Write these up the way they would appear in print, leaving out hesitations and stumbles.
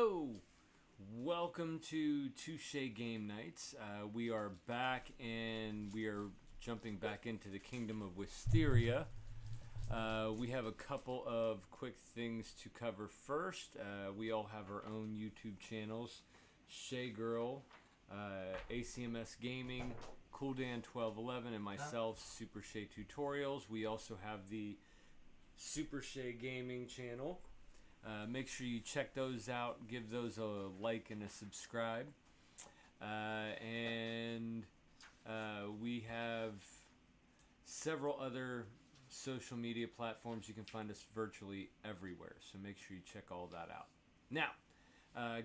Hello! Welcome to Touche Game Nights. We are back and we are jumping back into the Kingdom of Wisteria. We have a couple of quick things to cover first. We all have our own YouTube channels. Shay Girl, ACMS Gaming, Cooldan1211, and myself, Super Shay Tutorials. We also have the Super Shay Gaming channel. Make sure you check those out. Give those a like and a subscribe. And we have several other social media platforms. You can find us virtually everywhere. So make sure you check all that out. Now,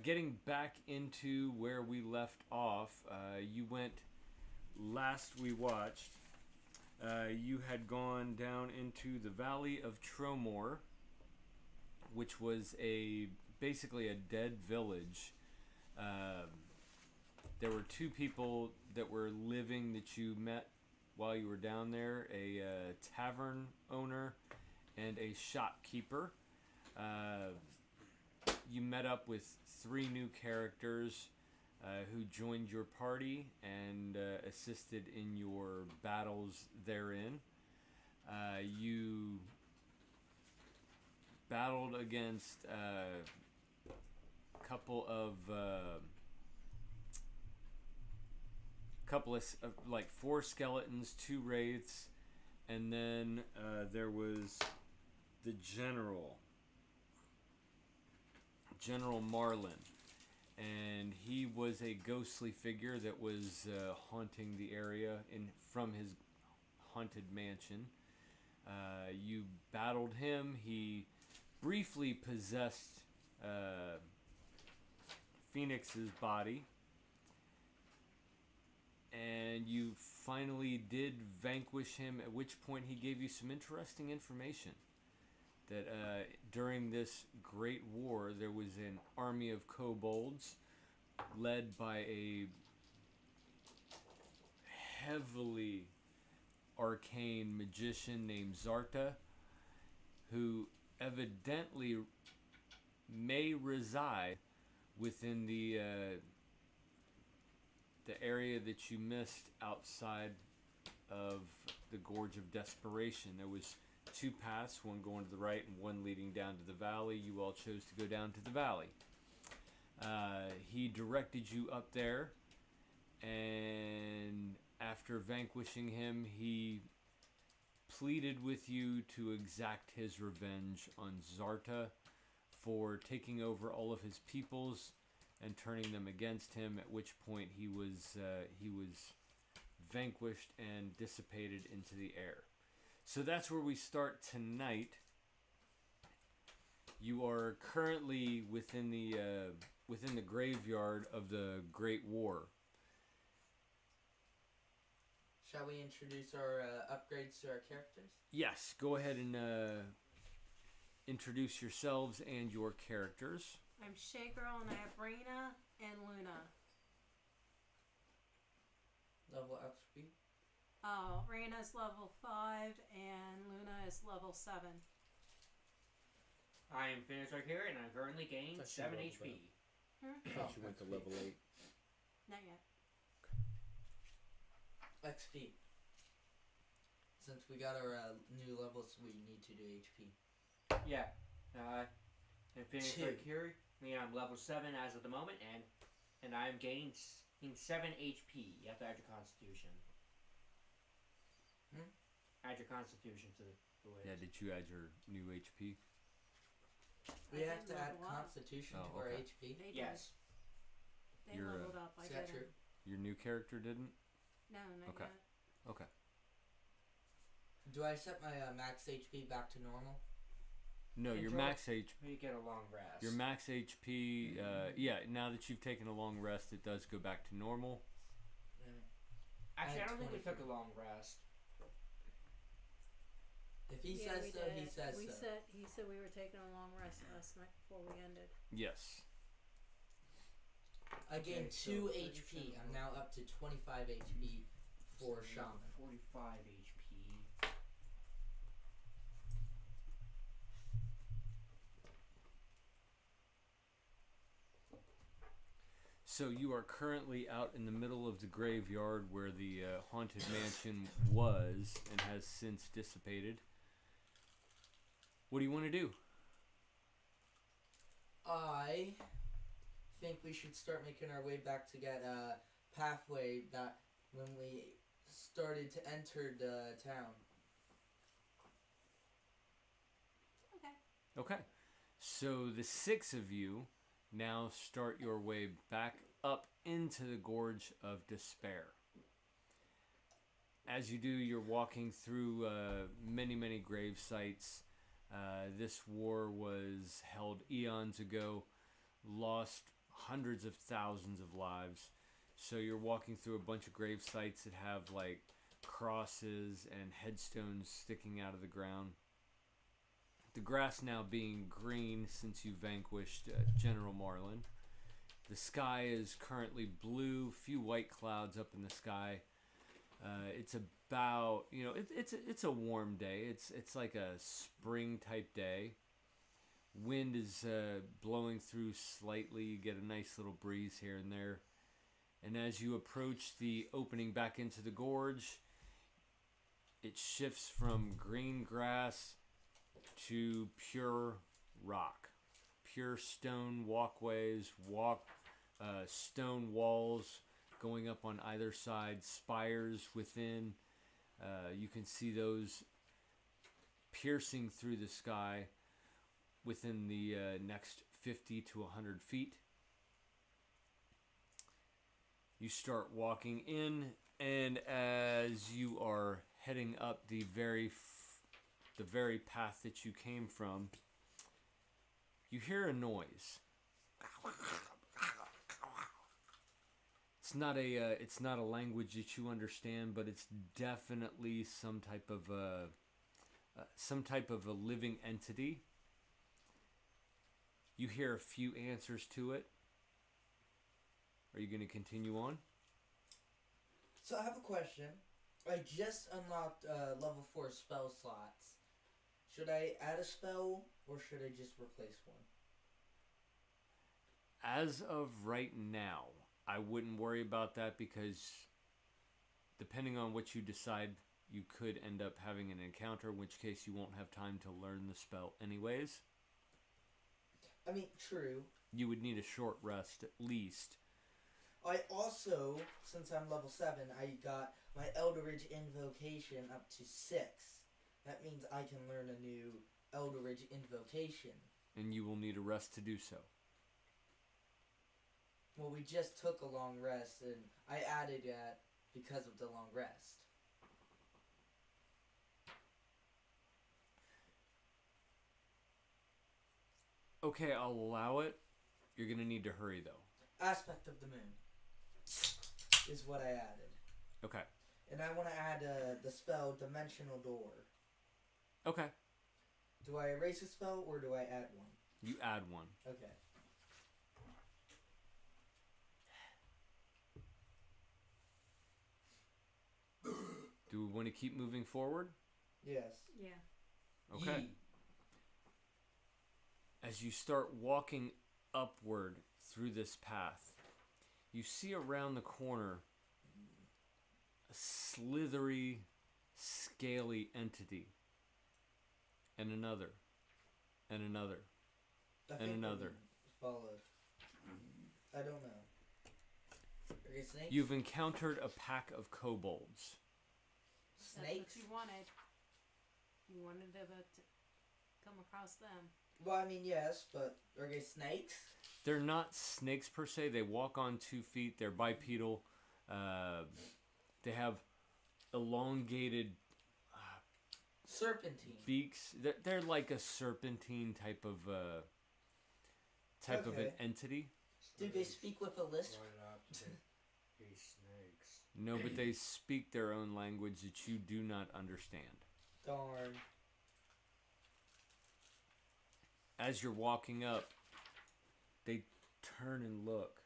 getting back into where we left off, you went, last we watched, you had gone down into the Valley of Tromor, which was basically a dead village. There were two people that were living that you met while you were down there, a tavern owner and a shopkeeper. You met up with three new characters who joined your party and assisted in your battles therein. You battled against a couple of like 4 skeletons, 2 wraiths, and then there was the General Marlin, and he was a ghostly figure that was haunting the area from his haunted mansion. You battled him. He briefly possessed Phoenix's body, and you finally did vanquish him, at which point he gave you some interesting information that during this great war there was an army of kobolds led by a heavily arcane magician named Zarta, who evidently may reside within the area that you missed outside of the Gorge of Desperation. There was 2 paths, one going to the right and one leading down to the valley. You all chose to go down to the valley. He directed you up there, and after vanquishing him, he pleaded with you to exact his revenge on Zarta for taking over all of his peoples and turning them against him, at which point he was vanquished and dissipated into the air. So that's where we start tonight. You are currently within the graveyard of the Great War. Shall we introduce our upgrades to our characters? Yes, go ahead and introduce yourselves and your characters. I'm Shay Girl, and I have Rena and Luna. Level XP? Oh, Rena's level 5 and Luna is level 7. I am finished right here, and I've currently gained 7 HP. I thought you went to level 8. Not yet. XP. Since we got our new levels, we need to do HP. Yeah. I'm finished right here. Yeah, I'm level 7 as of the moment, and I'm gaining 7 HP. You have to add your Constitution. Add your Constitution to the list. Yeah, did you add your new HP? We have to add Constitution to our HP? They yes. Did. They leveled up. I is that didn't. true? Your new character didn't? No, not Okay. yet. Okay. Do I set my max HP back to normal? No, your max HP. You get a long rest. Your max HP, yeah, now that you've taken a long rest, it does go back to normal. Actually, I don't think we took a long rest. If he says so, he says so. He said we were taking a long rest last night before we ended. Yes. I gained 2 HP. I'm now up to 25 HP for Shaman. 45 HP. So you are currently out in the middle of the graveyard where the haunted mansion was and has since dissipated. What do you want to do? I think we should start making our way back to get a pathway that when we started to enter the town. Okay. Okay. So the 6 of you now start your way back up into the Gorge of Despair. As you do, you're walking through many, many grave sites. This war was held eons ago, lost hundreds of thousands of lives. So you're walking through a bunch of grave sites that have like crosses and headstones sticking out of the ground. The grass now being green since you vanquished General Marlin. The sky is currently blue, few white clouds up in the sky. It's about, it's a warm day. It's like a spring type day. Wind is blowing through slightly. You get a nice little breeze here and there. And as you approach the opening back into the gorge, it shifts from green grass to pure rock. Pure stone walkways, stone walls going up on either side, spires within. You can see those piercing through the sky within the next 50 to 100 feet. You start walking in, and as you are heading up the very path that you came from, you hear a noise. It's not a language that you understand, but it's definitely some type of a living entity. You hear a few answers to it. Are you going to continue on? So I have a question. I just unlocked level 4 spell slots. Should I add a spell or should I just replace one? As of right now, I wouldn't worry about that because depending on what you decide, you could end up having an encounter, in which case you won't have time to learn the spell anyways. I mean, true. You would need a short rest at least. I also, since I'm level 7, I got my Eldritch Invocation up to 6. That means I can learn a new Eldritch Invocation. And you will need a rest to do so. Well, we just took a long rest, and I added that because of the long rest. Okay, I'll allow it. You're going to need to hurry, though. Aspect of the Moon is what I added. Okay. And I want to add the spell Dimensional Door. Okay. Do I erase a spell, or do I add one? You add one. Okay. Do we want to keep moving forward? Yes. Yeah. Okay. Yee. As you start walking upward through this path, you see around the corner a slithery, scaly entity. And another. And another. And another. Followed. I don't know. Okay, snakes? You've encountered a pack of kobolds. That's Snakes? what you wanted. You wanted to come across them. Well, I mean, yes, but are they snakes? They're not snakes per se. They walk on 2 feet. They're bipedal. They have elongated Serpentine. beaks. They're like a serpentine type of of an Okay. entity. Do they speak with a lisp? snakes. No, but they speak their own language that you do not understand. Darn. As you're walking up, they turn and look.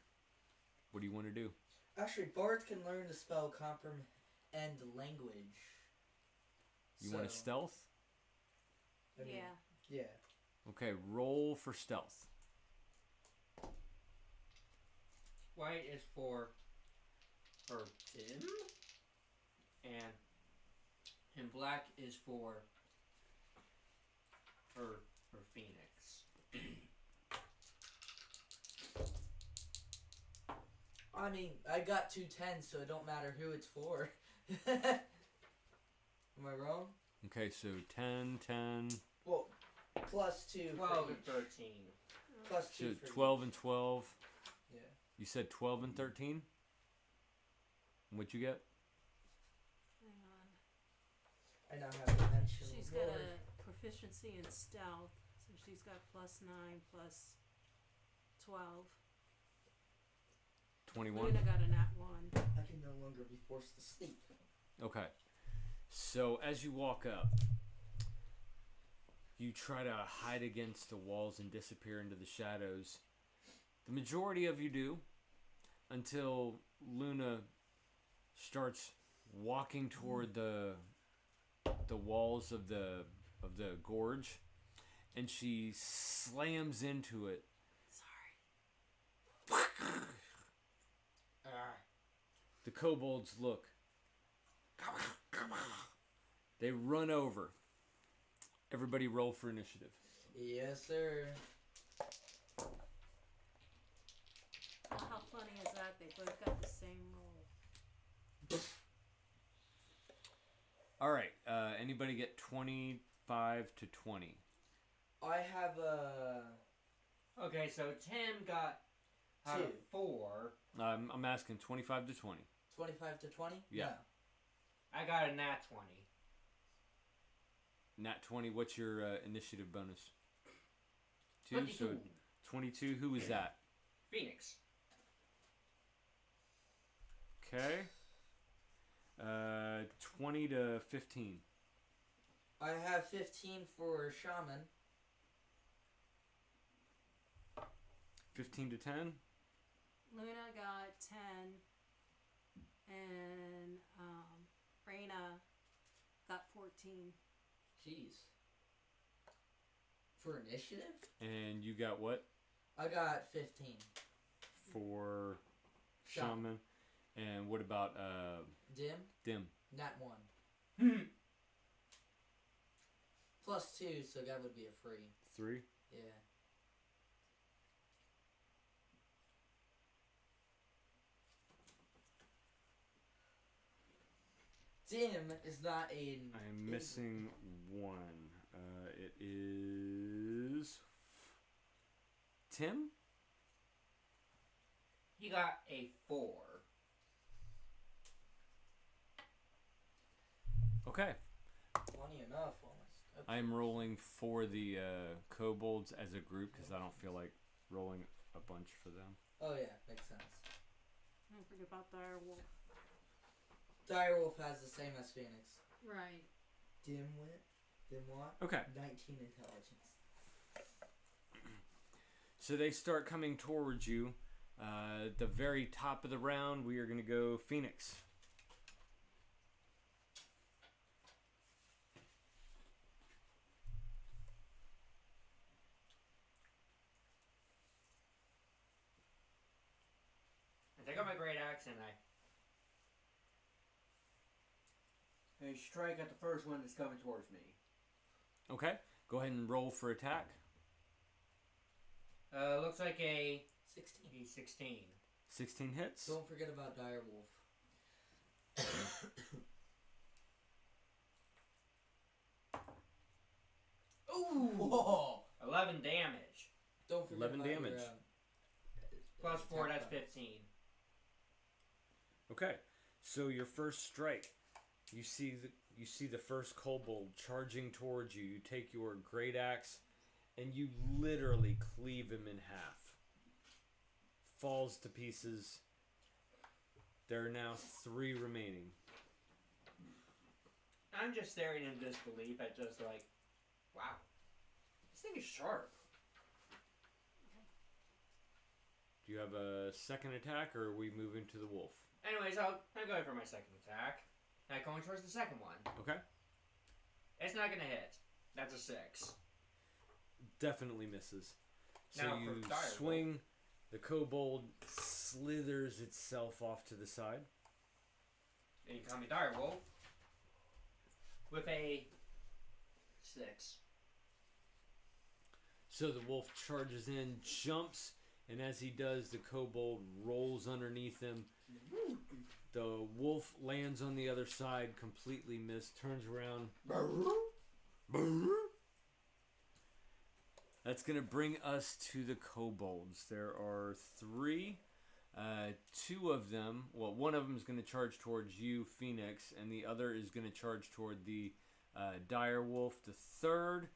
What do you want to do? Actually, bards can learn the spell comprehend language. You want to stealth? I mean, Yeah. Yeah. Okay, roll for stealth. Why white is for Tim, and black is for Phoenix. I mean, I got 2 10s, so it don't matter who it's for. Am I wrong? Okay, so 10, 10. Well, plus 2 12 for and each. 13. Plus 2 So for 12 each. and 12. Yeah. You said 12 and 13? What'd you get? Hang on. I now have dimensional She's door. got a proficiency in stealth, so she's got +9 plus 12. 21? Luna got a nat 1. I can no longer be forced to sleep. Okay. So as you walk up, you try to hide against the walls and disappear into the shadows. The majority of you do, until Luna starts walking toward the walls of the gorge, and she slams into it. Sorry. The kobolds look. They run over. Everybody roll for initiative. Yes, sir. How funny is that? They both got the same roll. All right. Anybody get 25 to 20? I have a... Okay, so Tim got 2. 4. I'm asking 25 to 20. 25 to 20? Yeah. No. I got a nat 20. Nat 20, what's your initiative bonus? 2, 22. so 22. Who was that? Phoenix. Okay. 20 to 15. I have 15 for Shaman. 15 to 10. Luna got 10, and Reyna got 14. Jeez. For initiative? And you got what? I got 15. For Shaman. Shaman. And what about Dim? Dim? Nat 1. Plus 2, so that would be a free. 3? Yeah. Dim is not a... I'm missing 1. It is... Tim? He got a 4. Okay. Plenty enough, almost. Okay. I'm rolling for the kobolds as a group because I don't feel like rolling a bunch for them. Oh yeah, makes sense. Don't forget about Direwolf. Direwolf has the same as Phoenix. Right. Dimwit? Dimwat? Okay. 19 intelligence. So they start coming towards you. At the very top of the round, we are going to go Phoenix. I take out my great axe and I strike at the first one that's coming towards me. Okay. Go ahead and roll for attack. Looks like a 16. 16. 16 hits. Don't forget about Direwolf. Ooh! Whoa. 11 damage. Don't forget 11 about damage. Your, Plus 4, attack that's bonus. 15. Okay. So your first strike, you see the first kobold charging towards you. You take your great axe and you literally cleave him in half. Falls to pieces. There are now 3 remaining. I'm just staring in disbelief at just like, wow, this thing is sharp. Do you have a second attack, or are we moving to the wolf? Anyways, I'm going for my second attack. I'm going towards the second one. Okay. It's not going to hit. That's a 6. Definitely misses. So Now you for direwolf. swing, the kobold slithers itself off to the side. And you call me Direwolf. With a 6. So the wolf charges in, jumps, and as he does, the kobold rolls underneath him. The wolf lands on the other side, completely missed, turns around. That's going to bring us to the kobolds. There are 3. 2 of them, well, one of them is going to charge towards you, Phoenix, and the other is going to charge toward the dire wolf. The third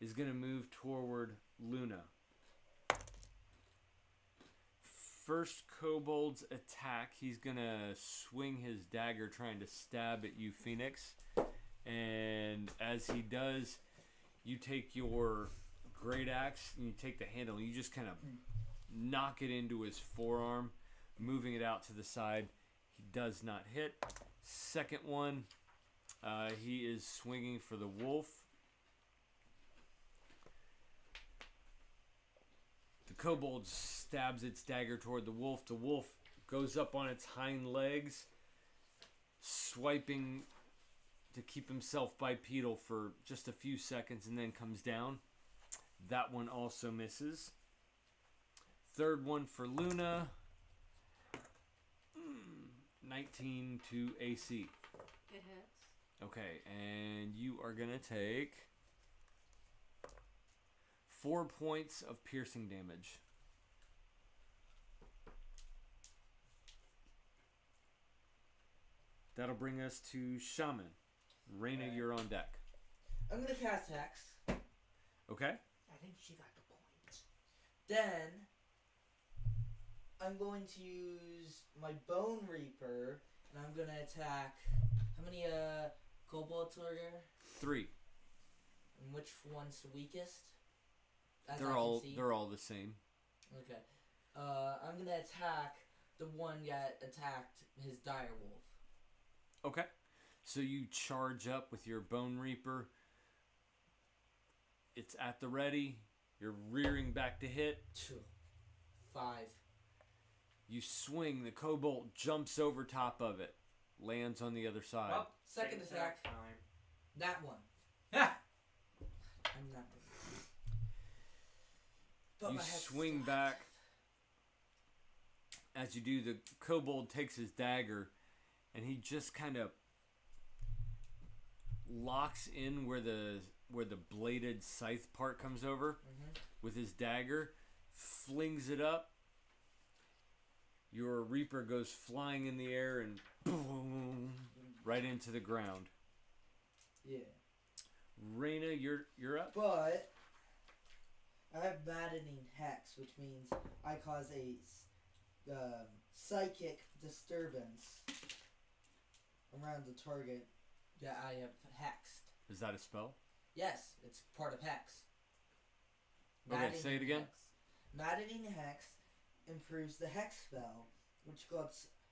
is going to move toward Luna. First kobold's attack, he's going to swing his dagger trying to stab at you, Phoenix. And as he does, you take your great axe and you take the handle and you just kind of knock it into his forearm, moving it out to the side. He does not hit. Second one, he is swinging for the wolf. The kobold stabs its dagger toward the wolf. The wolf goes up on its hind legs, swiping to keep himself bipedal for just a few seconds and then comes down. That one also misses. Third one for Luna. 19 to AC. It hits. Okay, and you are going to take 4 points of piercing damage. That'll bring us to Shaman. Raina, you're on deck. I'm gonna cast Hex. Okay. I think she got the points. Then I'm going to use my Bone Reaper, and I'm gonna attack. How many kobolds are there? 3. And which one's the weakest? As I They're can all see. the same. Okay. I'm gonna attack the one that attacked his dire wolf. Okay. So you charge up with your Bone Reaper. It's at the ready. You're rearing back to hit. 2, 5. You swing. The kobold jumps over top of it. Lands on the other side. Well, Second same attack. Time. That one. Ha! I'm not. But You my head's swing still back. As you do, the kobold takes his dagger and he just kind of locks in where the bladed scythe part comes over with his dagger, flings it up. Your Reaper goes flying in the air and boom, right into the ground. Yeah. Raina, you're up. But I have maddening hex, which means I cause a psychic disturbance around the target that I have hexed. Is that a spell? Yes, it's part of hex. Okay, say it again. Hex. Maddening hex improves the hex spell, which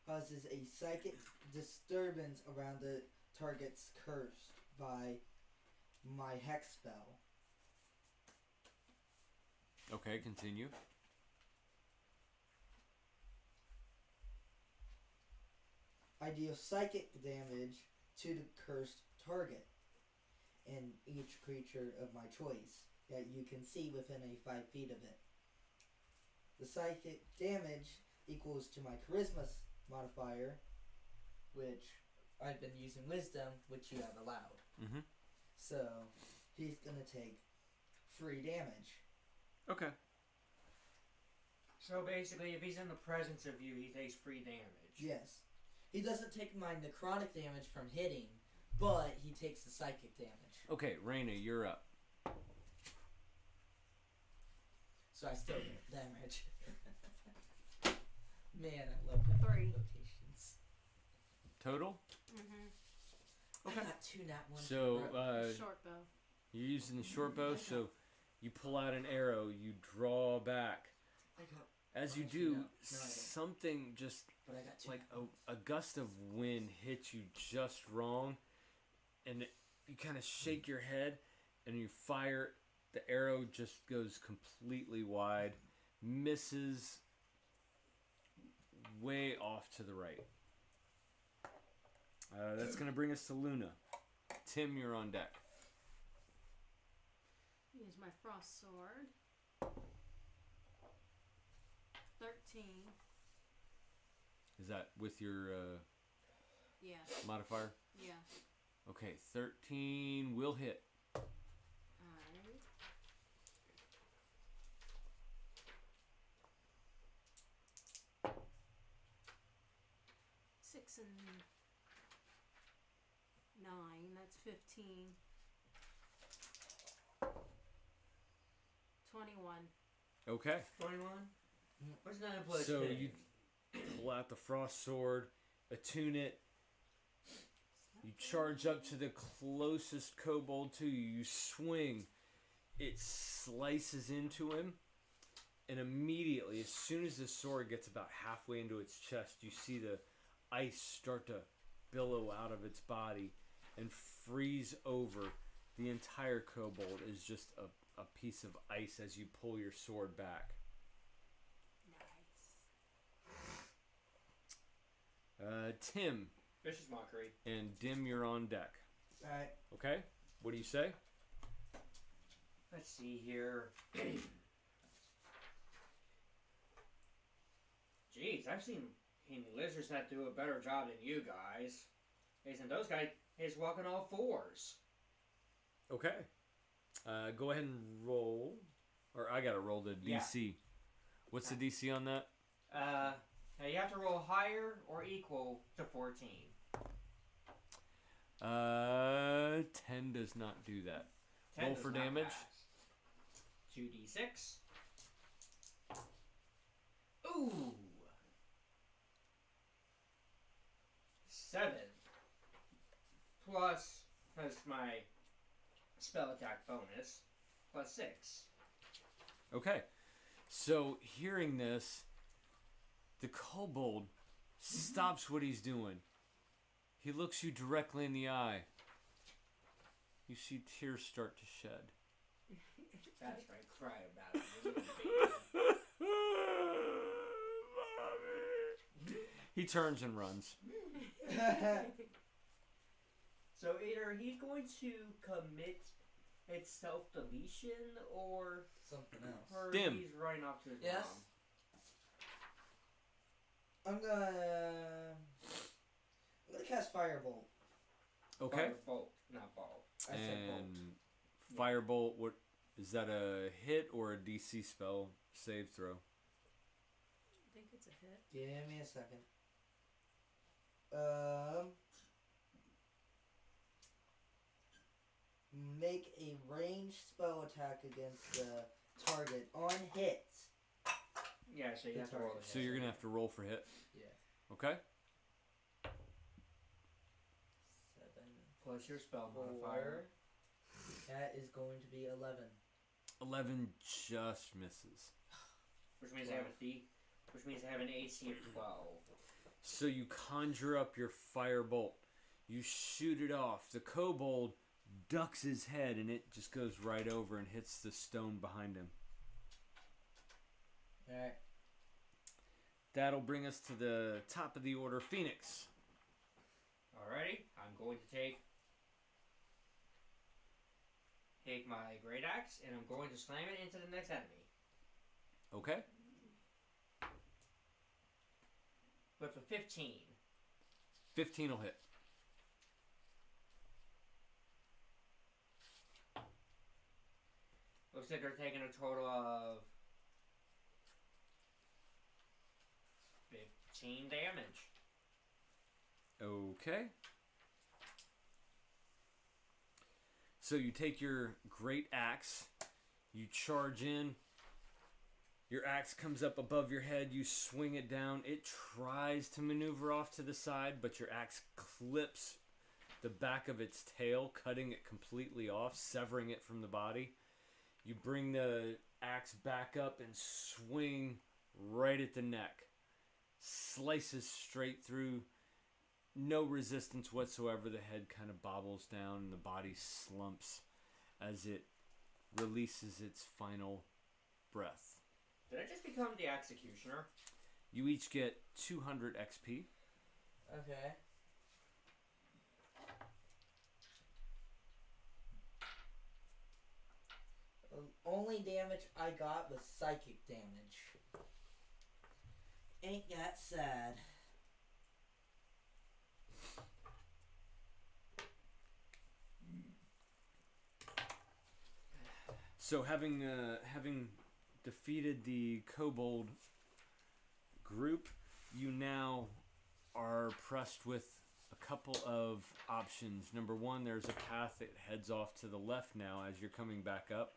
causes a psychic disturbance around the target's cursed by my hex spell. Okay, continue. I deal psychic damage to the cursed target and each creature of my choice that you can see within a 5 feet of it. The psychic damage equals to my charisma modifier, which I've been using wisdom, which you have allowed. Mm-hmm. So he's gonna take 3 damage. Okay. So basically, if he's in the presence of you, he takes 3 damage. Yes. He doesn't take my necrotic damage from hitting, but he takes the psychic damage. Okay, Raina, you're up. So I still get damage. Man, I love my 3. locations. Total? Mm-hmm. I Okay. got 2 nat ones. So, in a row. Short bow. you're using the short bow, so you pull out an arrow, you draw back. I got, As you Actually, do, no, I don't. something just but I got 2 like nat ones. a gust of wind hits you just wrong, and you kind of shake your head, and you fire. The arrow just goes completely wide, misses off to the right. That's going to bring us to Luna. Tim, you're on deck. Use my frost sword. 13. Is that with your Yeah. modifier? Yeah. Okay, 13 will hit. Alright. Six and 9. That's 15. 21. Okay. 21? What's 9 plus So 10? you pull out the frost sword, attune it. You charge up to the closest kobold to you. You swing. It slices into him. And immediately, as soon as the sword gets about halfway into its chest, you see the ice start to billow out of its body and freeze over. The entire kobold is just a piece of ice as you pull your sword back. Nice. Tim Vicious mockery. and Dim, you're on deck. Alright. Okay? What do you say? Let's see here. Jeez, I've seen lizards that do a better job than you guys. And those guys is walking all fours. Okay. Go ahead and roll. Or I gotta roll the DC. What's the DC on that? Now you have to roll higher or equal to 14. 10 does not do that. 10 Roll does for not damage. pass. 2d6. Ooh. 7. Plus my spell attack bonus. Plus 6. Okay. So, hearing this, the kobold stops what he's doing. He looks you directly in the eye. You see tears start to shed. That's right. Cry about it. He turns and runs. So either he's going to commit its self-deletion or Something else. Dim. he's running off to his Yes? mom. I'm gonna cast Firebolt. Okay. Bolt, not ball. I said bolt. And Firebolt, what is that, a hit or a DC spell save throw? I think it's a hit. Give me a second. Make a ranged spell attack against the target on hit. Yeah, so you have to roll the So you're gonna have to roll for hit. Yeah. Okay. 7, Plus your spell 4. modifier. That is going to be 11. 11 just misses. Which means I have an AC of 12. So you conjure up your firebolt. You shoot it off. The kobold ducks his head and it just goes right over and hits the stone behind him. Alright. That'll bring us to the top of the order, Phoenix. Alrighty, I'm going to take my great axe and I'm going to slam it into the next enemy Okay. with a 15. 15 will hit. Looks like they're taking a total of 15 damage. Okay. So you take your great axe, you charge in, your axe comes up above your head, you swing it down, it tries to maneuver off to the side, but your axe clips the back of its tail, cutting it completely off, severing it from the body. You bring the axe back up and swing right at the neck. Slices straight through. No resistance whatsoever. The head kind of bobbles down and the body slumps as it releases its final breath. Did I just become the executioner? You each get 200 XP. Okay. Only damage I got was psychic damage. Ain't that sad. So having defeated the kobold group, you now are pressed with a couple of options. Number one, there's a path that heads off to the left now as you're coming back up.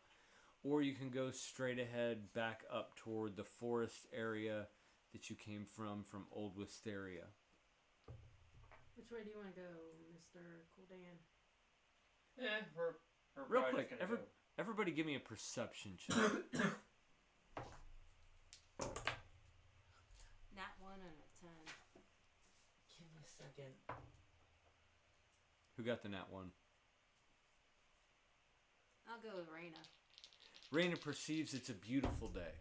Or you can go straight ahead back up toward the forest area that you came from Old Wisteria. Which way do you want to go, Mr. Kuldan? We're Real probably quick, just gonna go. everybody give me a perception check. Nat 1 and a 10. Give me a second. Who got the nat 1? I'll go with Raina. Raina perceives it's a beautiful day.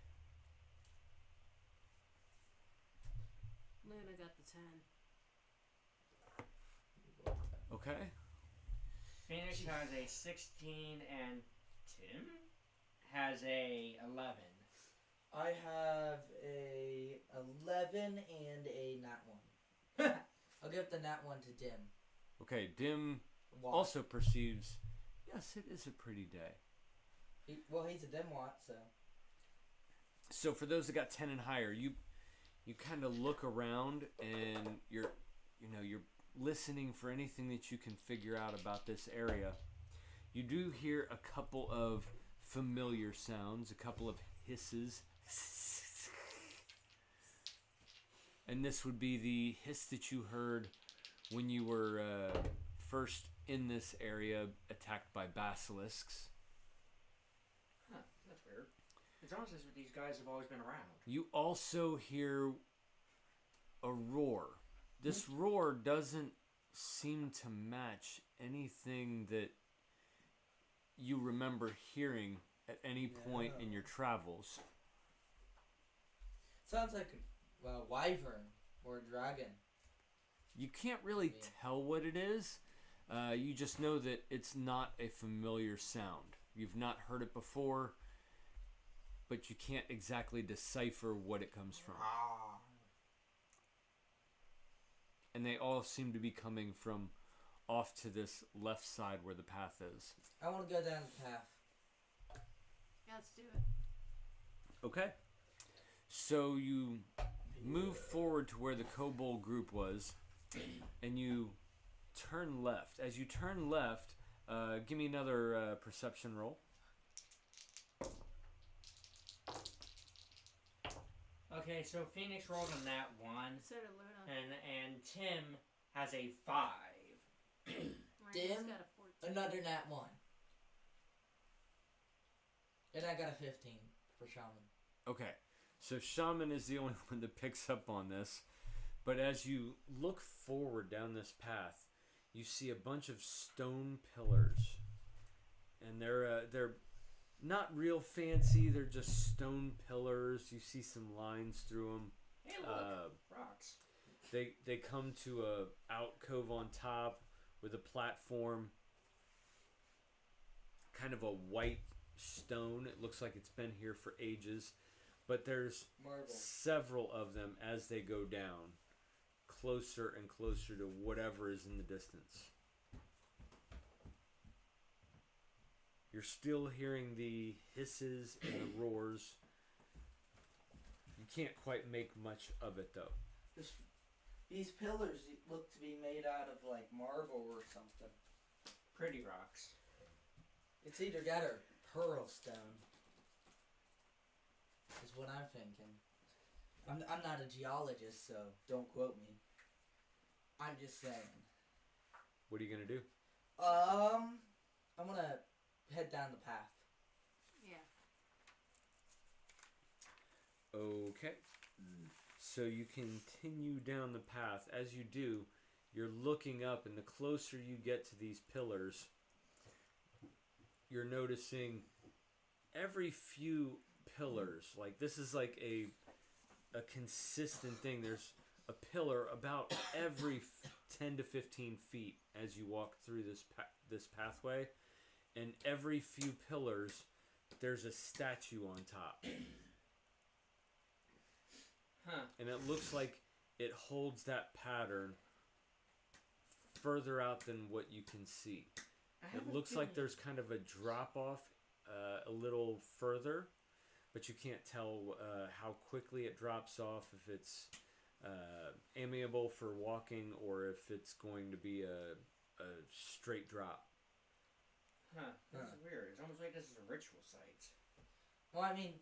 Luna got the 10. Okay. Phoenix has a 16 and Tim has a 11. I have a 11 and a nat 1. I'll give the nat 1 to Dim. Okay, Dim Why? also perceives, yes, it is a pretty day. He's a dimwat, so. So for those that got 10 and higher, you kind of look around and you're listening for anything that you can figure out about this area. You do hear a couple of familiar sounds, a couple of hisses. And this would be the hiss that you heard when you were first in this area attacked by basilisks. Huh, that's weird. It's almost as if these guys have always been around. You also hear a roar. This roar doesn't seem to match anything that you remember hearing at any point in your travels. Sounds like a wyvern or a dragon. You can't really tell what it is. You just know that it's not a familiar sound. You've not heard it before, but you can't exactly decipher what it comes from. And they all seem to be coming from off to this left side where the path is. I want to go down the path. Yeah, let's do it. Okay. So you move forward to where the kobold group was, and you turn left. As you turn left, give me another perception roll. Okay, so Phoenix rolled a nat 1, So did Luna. and Tim has a 5. Raina's Dim, got a 14. Another nat 1. And I got a 15 for Shaman. Okay. So Shaman is the only one that picks up on this. But as you look forward down this path, you see a bunch of stone pillars. And they're not real fancy. They're just stone pillars. You see some lines through them. Hey, look, rocks. They come to a alcove on top with a platform. Kind of a white stone. It looks like it's been here for ages. But there's Marble. several of them as they go down. Closer and closer to whatever is in the distance. You're still hearing the hisses and the roars. You can't quite make much of it though. These pillars look to be made out of like marble or something. Pretty rocks. It's either that or pearl stone. Is what I'm thinking. I'm not a geologist, so don't quote me. I'm just saying. What are you gonna do? I'm gonna head down the path. Yeah. Okay. So you continue down the path. As you do, you're looking up, and the closer you get to these pillars, you're noticing every few pillars, like this is like a a consistent thing. There's a pillar about every 10 to 15 feet as you walk through this pathway, and every few pillars there's a statue on top. Huh. And it looks like it holds that pattern further out than what you can see. It looks like there's kind of a drop off a little further, but you can't tell how quickly it drops off, if it's amiable for walking or if it's going to be a straight drop. Huh. That's weird. It's almost like this is a ritual site. Well, I mean,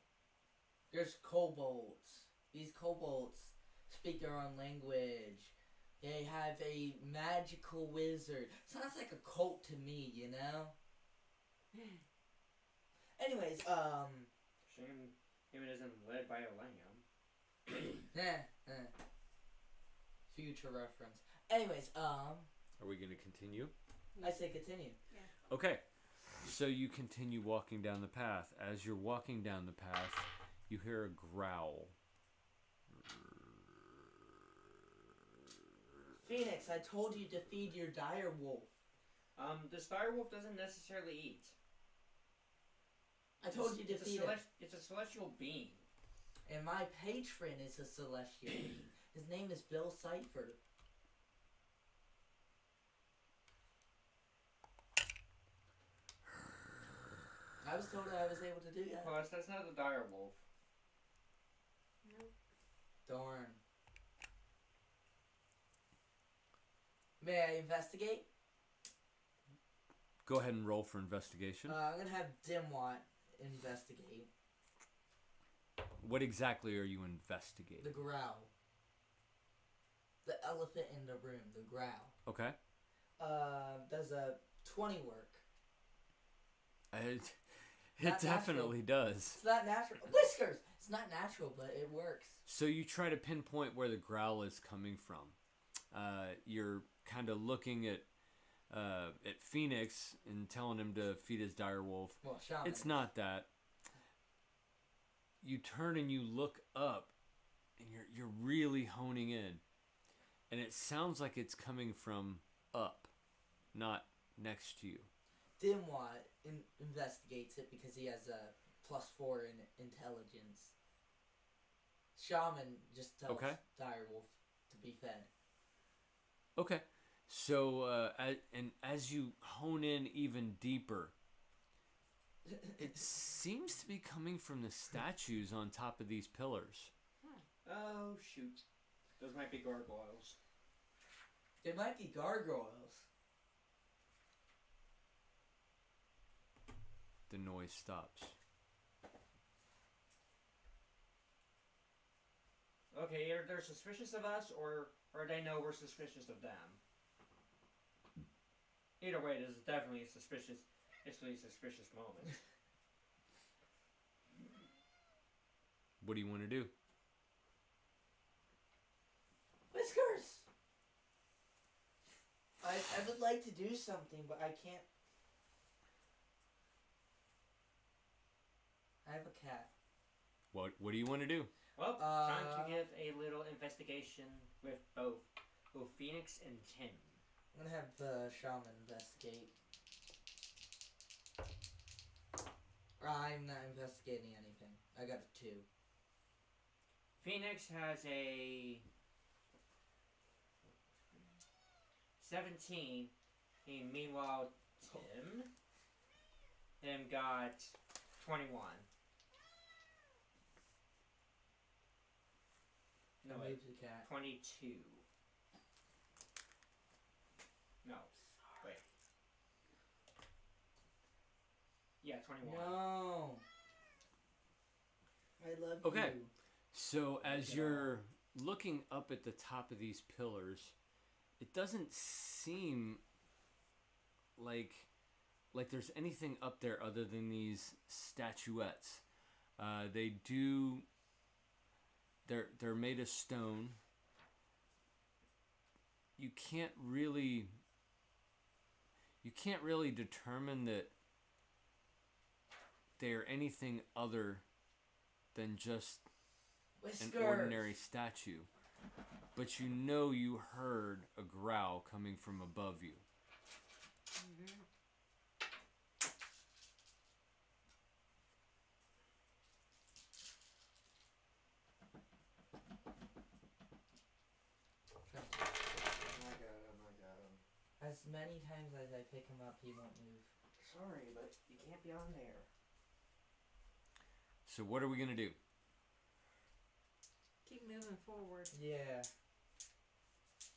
there's kobolds. These kobolds speak their own language. They have a magical wizard. Sounds like a cult to me, you know? Anyways, Shame it isn't led by a lamb. Future reference. Anyways, Are we going to continue? I say continue. Yeah. Okay. So you continue walking down the path. As you're walking down the path, you hear a growl. Phoenix, I told you to feed your dire wolf. This direwolf doesn't necessarily eat. I told you to feed it. It's a celestial being. And my patron is a celestial being. His name is Bill Cipher. I was told I was able to do that. Plus, that's not the direwolf. Nope. Darn. May I investigate? Go ahead and roll for investigation. I'm gonna have Dimwat investigate. What exactly are you investigating? The growl. The elephant in the room. The growl. Okay. Does a 20 work? It Not definitely does. It's not natural. Whiskers! It's not natural, but it works. So you try to pinpoint where the growl is coming from. You're kind of looking at Phoenix and telling him to feed his direwolf. Well, shaman. It's not that. You turn and you look up, and you're really honing in, and it sounds like it's coming from up, not next to you. Dimwat investigates it because he has a +4 in intelligence. Shaman just tells direwolf to be fed. Okay. So, as you hone in even deeper, it seems to be coming from the statues on top of these pillars. Oh, shoot. Those might be gargoyles. They might be gargoyles. The noise stops. Okay, either they're suspicious of us, or they know we're suspicious of them. Either way, this is definitely a suspicious moment. What do you want to do? Whiskers! I would like to do something, but I can't. I have a cat. What do you want to do? Well, time to give a little investigation with both Phoenix and Tim. I'm gonna have the shaman investigate. I'm not investigating anything. I got a 2. Phoenix has a 17. And meanwhile, Tim got 21. No, I wait. moved the cat. 22. No. Wait. Yeah, 21. No. I love Okay. you. So as you're looking up at the top of these pillars, it doesn't seem like there's anything up there other than these statuettes. They're made of stone. You can't really determine that they're anything other than just Whiskers. an ordinary statue, but you know you heard a growl coming from above you. Mm-hmm. I got him. As many times as I pick him up, he won't move. Sorry, but you can't be on there. So what are we gonna do? Keep moving forward. Yeah.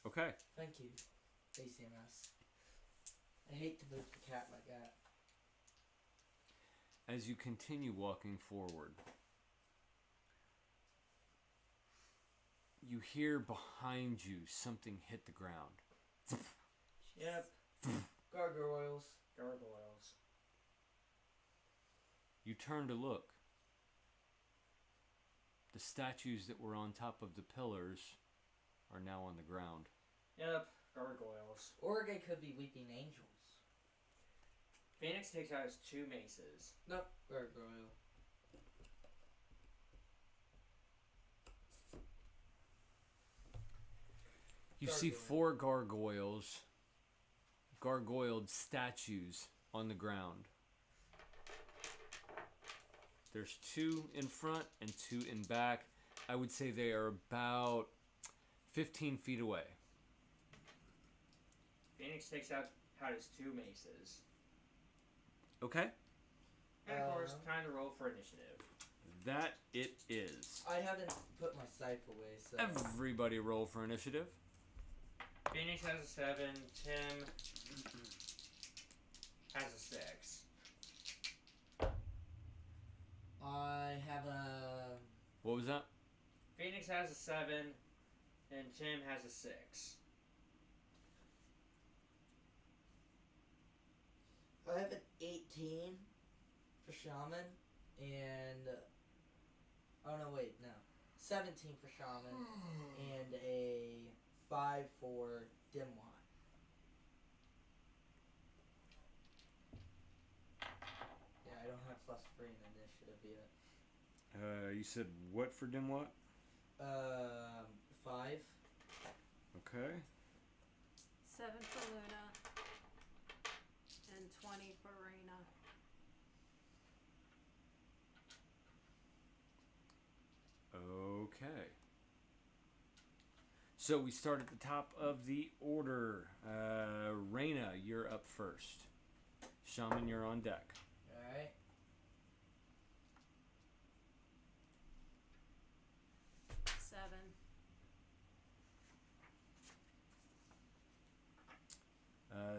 Okay. Thank you, ACMS. I hate to move the cat like that. As you continue walking forward, you hear behind you something hit the ground. Yep. Gargoyles. Gargoyles. You turn to look. The statues that were on top of the pillars are now on the ground. Yep. Gargoyles. Or they could be weeping angels. Phoenix takes out his 2 maces. Nope. Gargoyle. You see Gargoyle. 4 gargoyled statues on the ground. There's 2 in front and 2 in back. I would say they are about 15 feet away. Phoenix takes out his 2 maces. Okay? And of course, time to roll for initiative. That it is. I haven't put my scythe away, so... Everybody roll for initiative. Phoenix has a 7. Tim has a 6. I have a... What was that? Phoenix has a 7, and Tim has a 6. I have an 18 for Shaman, and... oh, no, wait, no. 17 for Shaman, and a 5 for Dimwat. Yeah, I don't have +3 in initiative yet. You said what for Dimwat? 5. Okay. 7 for Luna. And 20 for Raina. Okay. So we start at the top of the order. Raina, you're up first. Shaman, you're on deck. Alright. Seven.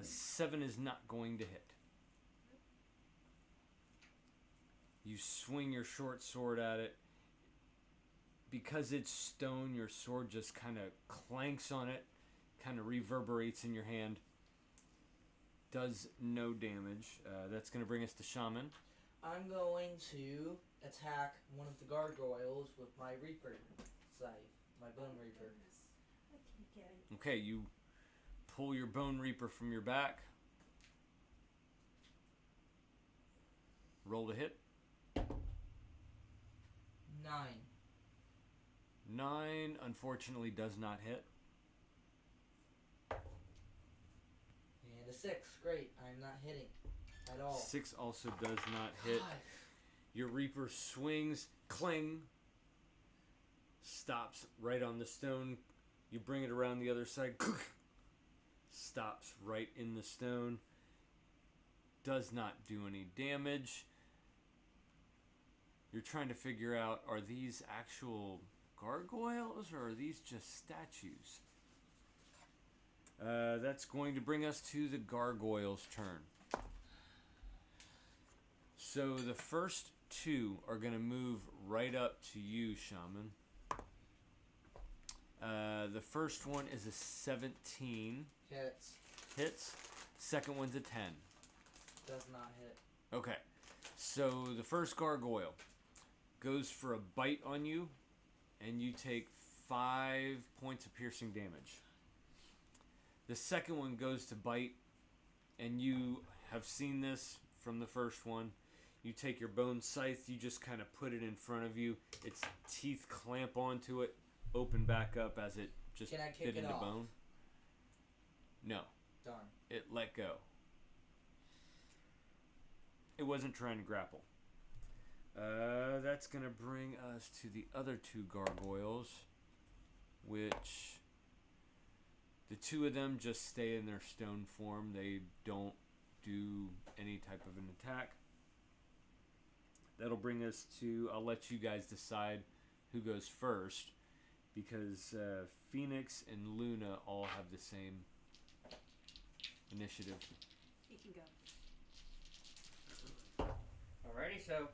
Seven is not going to hit. You swing your short sword at it. Because it's stone, your sword just kind of clanks on it, kind of reverberates in your hand. Does no damage. That's going to bring us to Shaman. I'm going to attack one of the gargoyles with my Reaper scythe, my Bone Reaper. I keep getting. Okay, you pull your Bone Reaper from your back. Roll to hit. 9. 9, unfortunately, does not hit. And a 6. Great. I'm not hitting at all. 6 also does not hit. God. Your Reaper swings, cling, stops right on the stone. You bring it around the other side, stops right in the stone. Does not do any damage. You're trying to figure out, are these actual gargoyles or are these just statues? That's going to bring us to the gargoyles' turn. So the first 2 are going to move right up to you, Shaman. The first one is a 17. Hits. Hits. Second one's a 10. Does not hit. Okay. So the first gargoyle goes for a bite on you, and you take 5 points of piercing damage. The second one goes to bite, and you have seen this from the first one. You take your bone scythe, you just kind of put it in front of you. Its teeth clamp onto it, open back up as it just Can I kick bit it into off? bone. No, Darn. it let go. It wasn't trying to grapple. That's going to bring us to the other two gargoyles, which the two of them just stay in their stone form. They don't do any type of an attack. That'll bring us to, I'll let you guys decide who goes first, because Phoenix and Luna all have the same initiative. He can go. Alrighty, so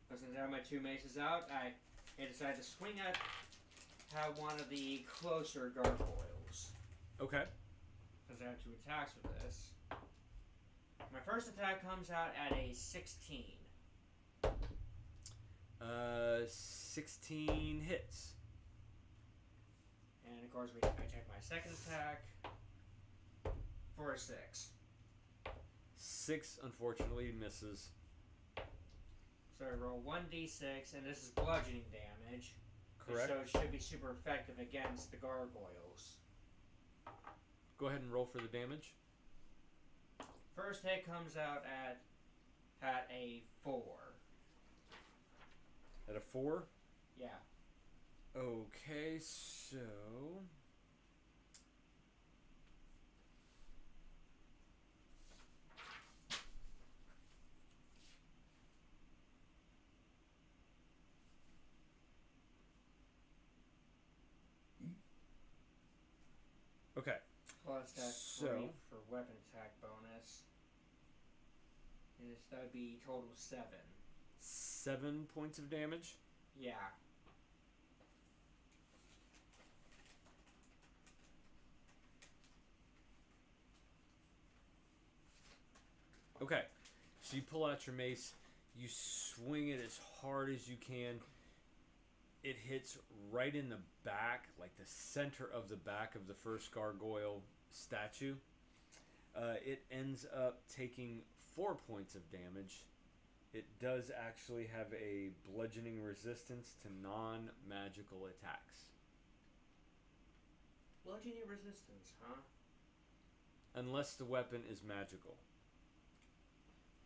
since I have my two maces out, I decided to swing at one of the closer gargoyles. Okay. Because I have two attacks with this. My first attack comes out at a 16. 16 hits. And of course, I check my second attack for a 6. 6 unfortunately misses. So I roll 1d6, and this is bludgeoning damage. Correct. So it should be super effective against the gargoyles. Go ahead and roll for the damage. First hit comes out at a 4. At a 4? Yeah. Okay, so... Okay. Plus that So- 3 for weapon attack bonus. Yes, that would be total 7. 7 points of damage. Yeah. Okay. So you pull out your mace, you swing it as hard as you can. It hits right in the back, like the center of the back of the first gargoyle statue. It ends up taking 4 points of damage. It does actually have a bludgeoning resistance to non-magical attacks. Bludgeoning resistance, huh? Unless the weapon is magical.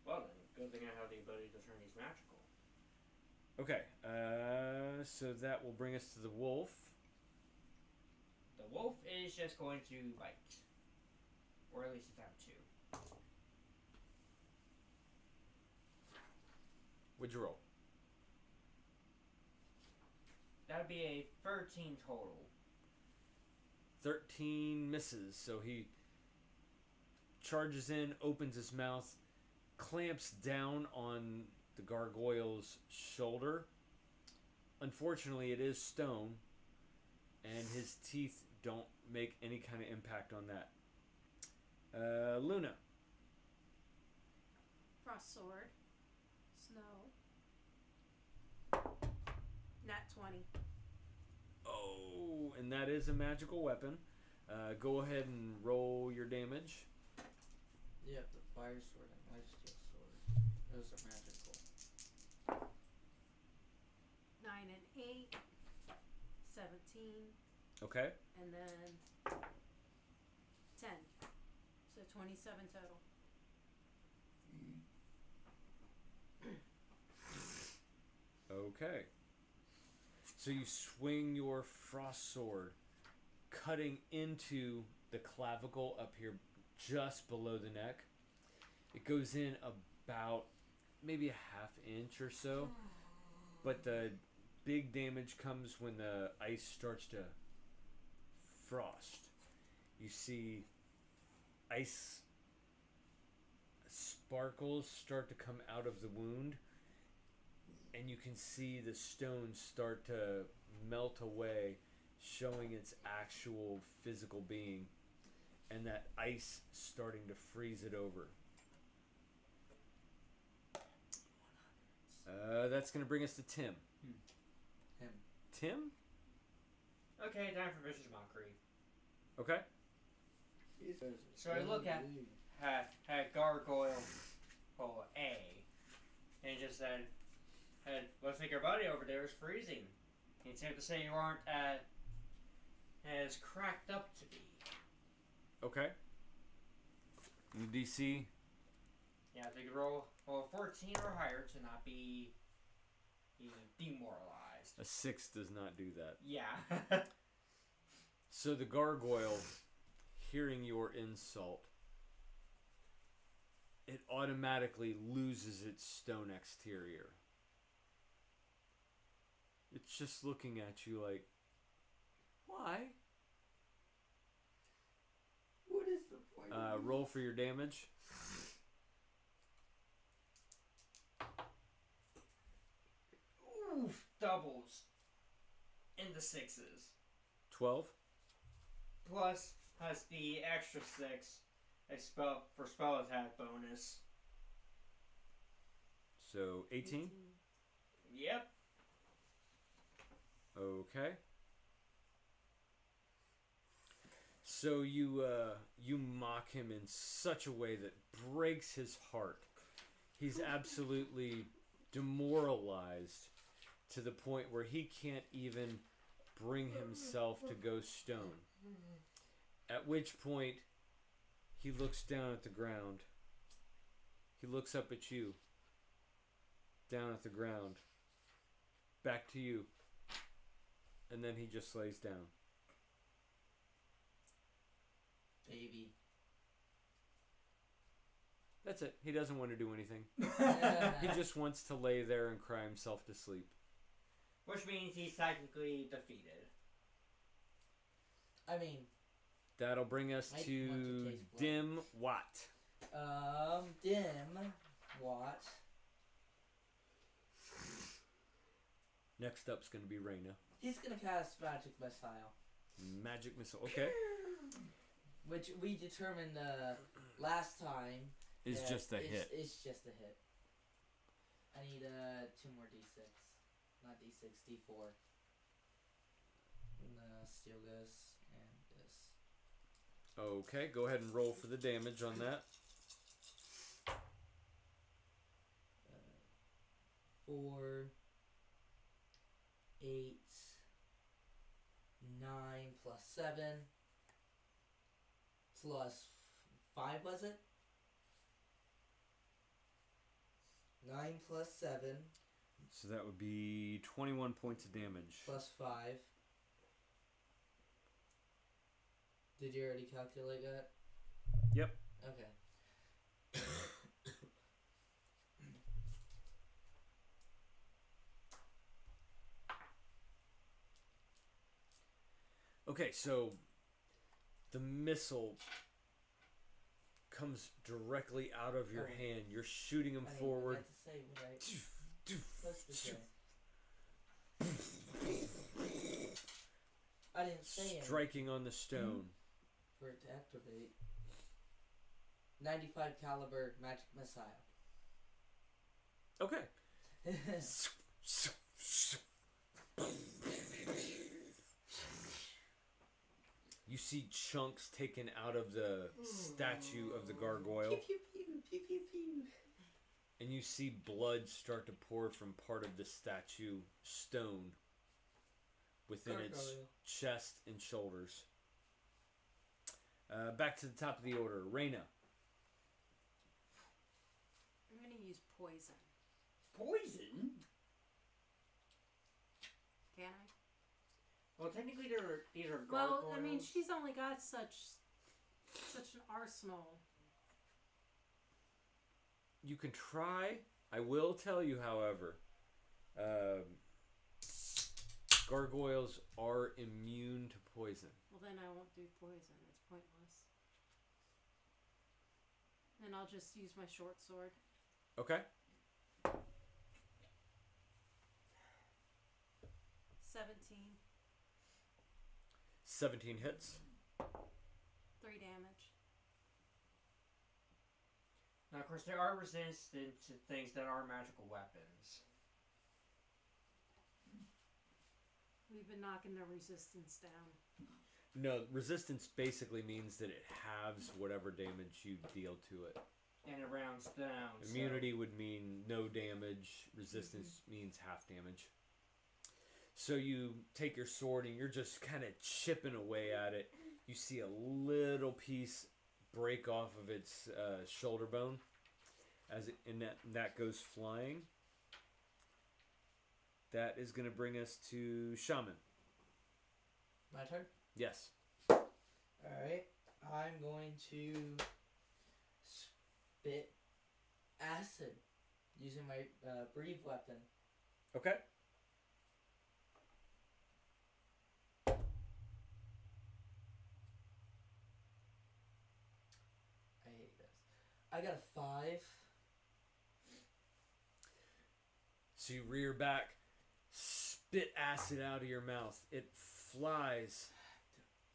Well then, good thing I have the ability to turn these magical. Okay, so that will bring us to the wolf. The wolf is just going to bite. Or at least attempt to. What'd you roll? That'd be a 13 total. 13 misses, so he charges in, opens his mouth, clamps down on the gargoyle's shoulder. Unfortunately, it is stone, and his teeth don't make any kind of impact on that. Luna. Frost sword. Snow. Nat 20. Oh, and that is a magical weapon. Go ahead and roll your damage. Yep, the fire sword and lifesteal sword. Those are magical. 9 and 8. 17. Okay. And then 10. So 27 total. Okay. So you swing your frost sword, cutting into the clavicle up here just below the neck. It goes in about maybe a half inch or so, but the big damage comes when the ice starts to frost. You see ice sparkles start to come out of the wound, and you can see the stones start to melt away, showing its actual physical being, and that ice starting to freeze it over. That's going to bring us to Tim. Him. Tim? Okay, time for vicious mockery. Okay. So I look at gargoyle A, and just said, looks like your buddy over there is freezing. It's safe to say you aren't as cracked up to be. Okay. And the DC? Yeah, they could roll a 14 or higher to not be demoralized. A 6 does not do that. Yeah. So the gargoyle, hearing your insult, it automatically loses its stone exterior. It's just looking at you like, why? What is the point? Roll for your damage. Oof, doubles. In the 6s. 12. Plus has the extra 6 for spell attack bonus. So 18. Yep. Okay. So you mock him in such a way that breaks his heart. He's absolutely demoralized to the point where he can't even bring himself to go stone. At which point, he looks down at the ground. He looks up at you. Down at the ground. Back to you. And then he just lays down. Baby. That's it. He doesn't want to do anything. He just wants to lay there and cry himself to sleep. Which means he's technically defeated. I mean, That'll bring us Might to want to taste blood. Dim Watt. Dim Watt. Next up's going to be Reyna. He's gonna cast Magic Missile, Magic Missile. Okay. which we determined last time It's that just a hit. It's just a hit. I need 2 more d6, not d6, d4. And steal this and this. Okay, go ahead and roll for the damage on that. 4, 8, 9 plus 7 plus 5, was it? 9 plus 7 So that would be 21 points of damage. plus 5. Did you already calculate that? Yep. Okay. Okay, so the missile comes directly out of your hand. You're shooting him I forward. didn't forget to say what I supposed to say. I didn't say it Striking on the stone. for it to activate. 95 caliber magic missile. Okay. You see chunks taken out of the statue of the gargoyle, Pew, pew, pew, pew, pew, pew. and you see blood start to pour from part of the statue stone within its Gargoyle. chest and shoulders. Back to the top of the order. Reyna. I'm gonna use poison. Poison? Can I? Well, technically, these are Well, gargoyles. I mean, she's only got such an arsenal. You can try. I will tell you, however, gargoyles are immune to poison. Well, then I won't do poison. It's pointless. And I'll just use my short sword. Okay. 17. 17 hits. 3 damage. Now, of course, they are resistant to things that are magical weapons. We've been knocking the resistance down. No, resistance basically means that it halves whatever damage you deal to it. And it rounds down. Immunity would mean no damage. Resistance means half damage. So you take your sword and you're just kind of chipping away at it. You see a little piece break off of its shoulder bone, and that goes flying. That is going to bring us to Shaman. My turn? Yes. Alright. I'm going to spit acid using my breathe weapon. Okay. I hate this. I got a 5. So you rear back, spit acid out of your mouth. It flies.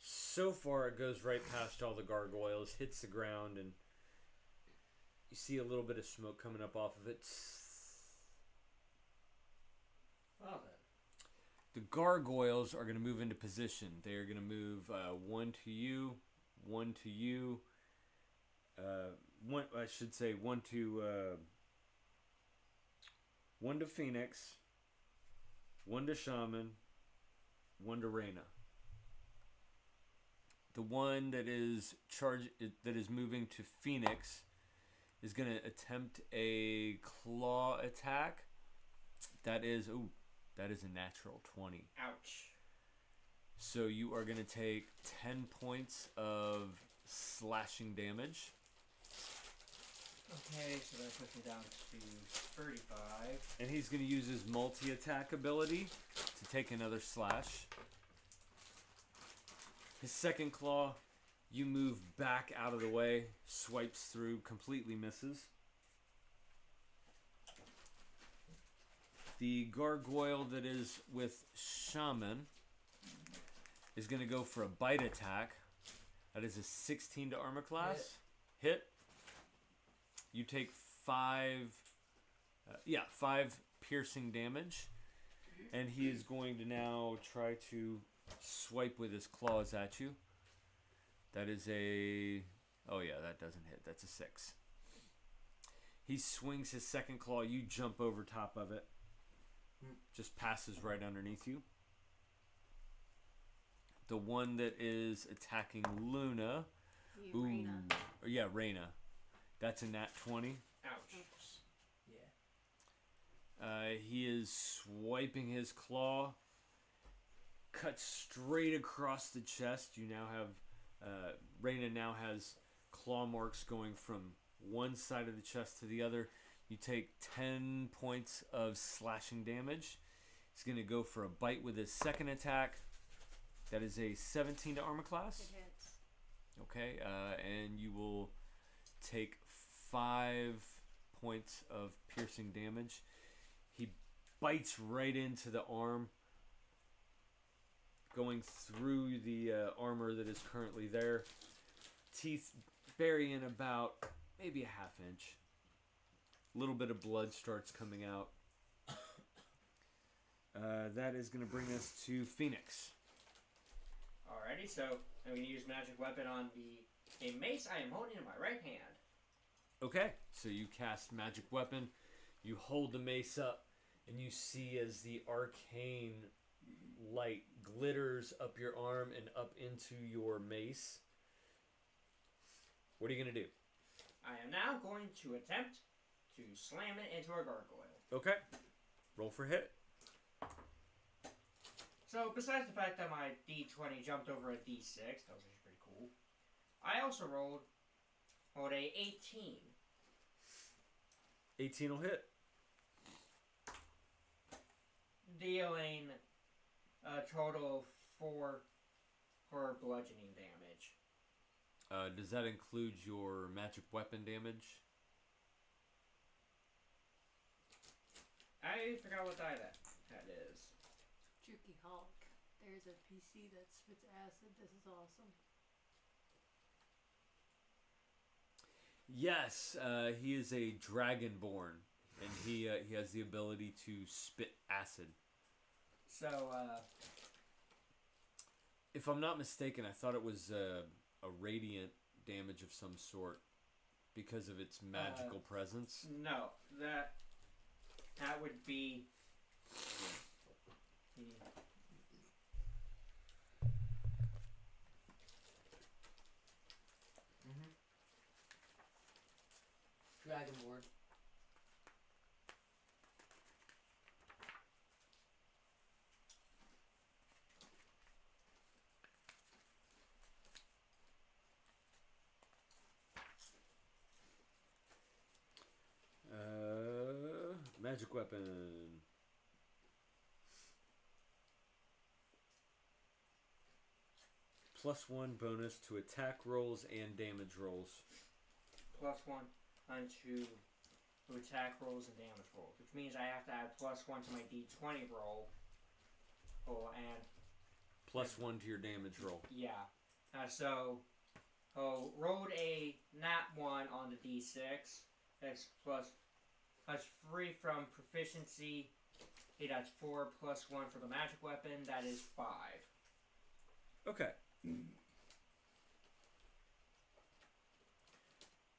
So far, it goes right past all the gargoyles, hits the ground, and you see a little bit of smoke coming up off of it. Well then. The gargoyles are going to move into position. They are going to move one to you, one to you. One to Phoenix, one to Shaman, one to Reyna. The one that is moving to Phoenix is going to attempt a claw attack. That is a natural 20. Ouch. So you are going to take 10 points of slashing damage. Okay, so that puts me down to 35. And he's going to use his multi-attack ability to take another slash. His second claw, you move back out of the way, swipes through, completely misses. The gargoyle that is with Shaman is going to go for a bite attack. That is a 16 to armor class. Hit. You take 5 piercing damage. And he is going to now try to swipe with his claws at you. That is a... Oh yeah, that doesn't hit. That's a 6. He swings his second claw. You jump over top of it. Just passes right underneath you. The one that is attacking Luna. Reyna. Yeah, Reyna. That's a nat 20. Ouch. Yeah. He is swiping his claw. Cuts straight across the chest. You now have... Reyna now has claw marks going from one side of the chest to the other. You take 10 points of slashing damage. He's going to go for a bite with his second attack. That is a 17 to armor class. It hits. Okay, and you will take 5 points of piercing damage. He bites right into the arm, going through the armor that is currently there. Teeth bury in about maybe a half inch. A little bit of blood starts coming out. That is going to bring us to Phoenix. Alrighty, so I'm going to use magic weapon on a mace I am holding in my right hand. Okay, so you cast magic weapon. You hold the mace up, and you see as the arcane light glitters up your arm and up into your mace. What are you going to do? I am now going to attempt to slam it into a gargoyle. Okay, roll for hit. So, besides the fact that my D20 jumped over a D6, that was actually pretty cool, I also rolled a 18. 18 will hit. Dealing a total of 4 for bludgeoning damage. Does that include your magic weapon damage? I forgot what die that is. Juki Hulk. There's a PC that spits acid. This is awesome. Yes, he is a dragonborn, and he has the ability to spit acid. So, if I'm not mistaken, I thought it was a radiant damage of some sort, because of its magical presence? No, that would be. Dragonborn. Magic weapon. +1 bonus to attack rolls and damage rolls. +1 onto attack rolls and damage rolls, which means I have to add +1 to my D20 roll. Oh, and +1 to your damage roll. Yeah. So, rolled a nat 1 on the D6. That's free from proficiency. Okay, that's 4 +1 for the magic weapon. That is 5. Okay.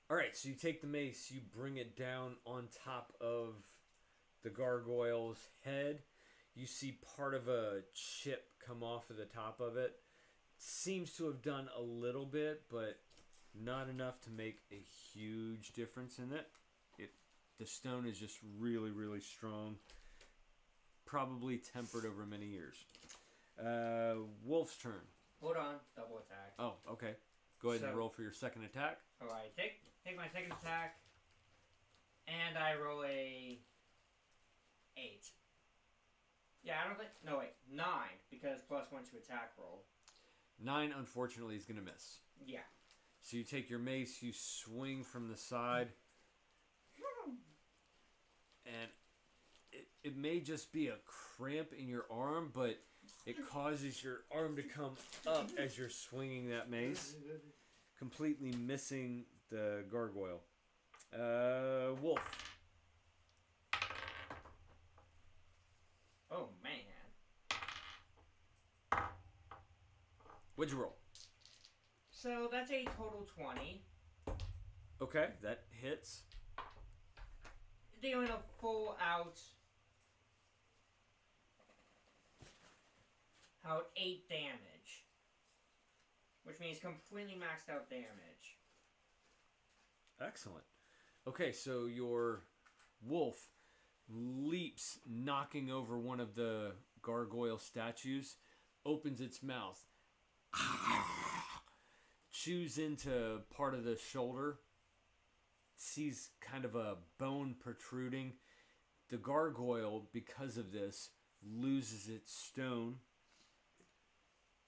Alright, so you take the mace, you bring it down on top of the gargoyle's head. You see part of a chip come off of the top of it. Seems to have done a little bit, but not enough to make a huge difference in it. The stone is just really, really strong. Probably tempered over many years. Wolf's turn. Hold on, double attack. Oh, okay. Go ahead and roll for your second attack. Alright, take my second attack, and I roll a 8. Yeah, I don't think. No, wait, 9, because +1 to attack roll. 9, unfortunately, is going to miss. Yeah. So you take your mace, you swing from the side, and it may just be a cramp in your arm, but it causes your arm to come up as you're swinging that mace, completely missing the gargoyle. Wolf. Oh, man. What'd you roll? So that's a total 20. Okay, that hits. Doing a full out 8 damage, which means completely maxed out damage. Excellent. Okay, so your wolf leaps, knocking over one of the gargoyle statues, opens its mouth, chews into part of the shoulder, sees kind of a bone protruding. The gargoyle, because of this, loses its stone,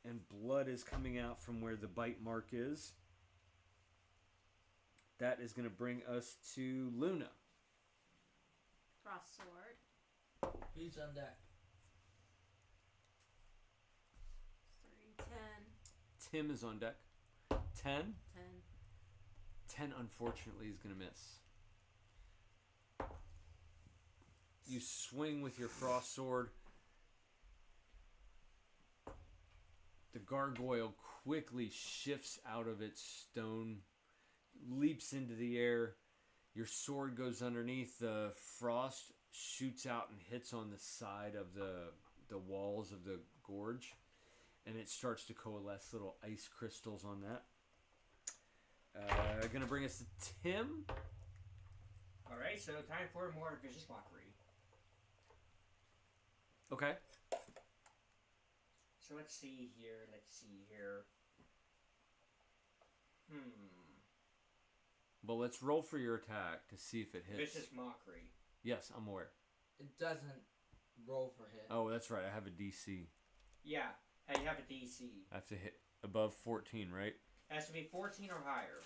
and blood is coming out from where the bite mark is. That is going to bring us to Luna. Cross sword. Who's on deck? 3, 10. Tim is on deck. 10? 10. 10, unfortunately, is going to miss. You swing with your frost sword. The gargoyle quickly shifts out of its stone, leaps into the air. Your sword goes underneath. The frost shoots out and hits on the side of the walls of the gorge, and it starts to coalesce little ice crystals on that. Gonna bring us to Tim. Alright, so time for more vicious mockery. Okay. So let's see here. Well, let's roll for your attack to see if it hits. Vicious mockery. Yes, I'm aware. It doesn't roll for hit. Oh, that's right. I have a DC. Yeah, and you have a DC. I have to hit above 14, right? It has to be 14 or higher.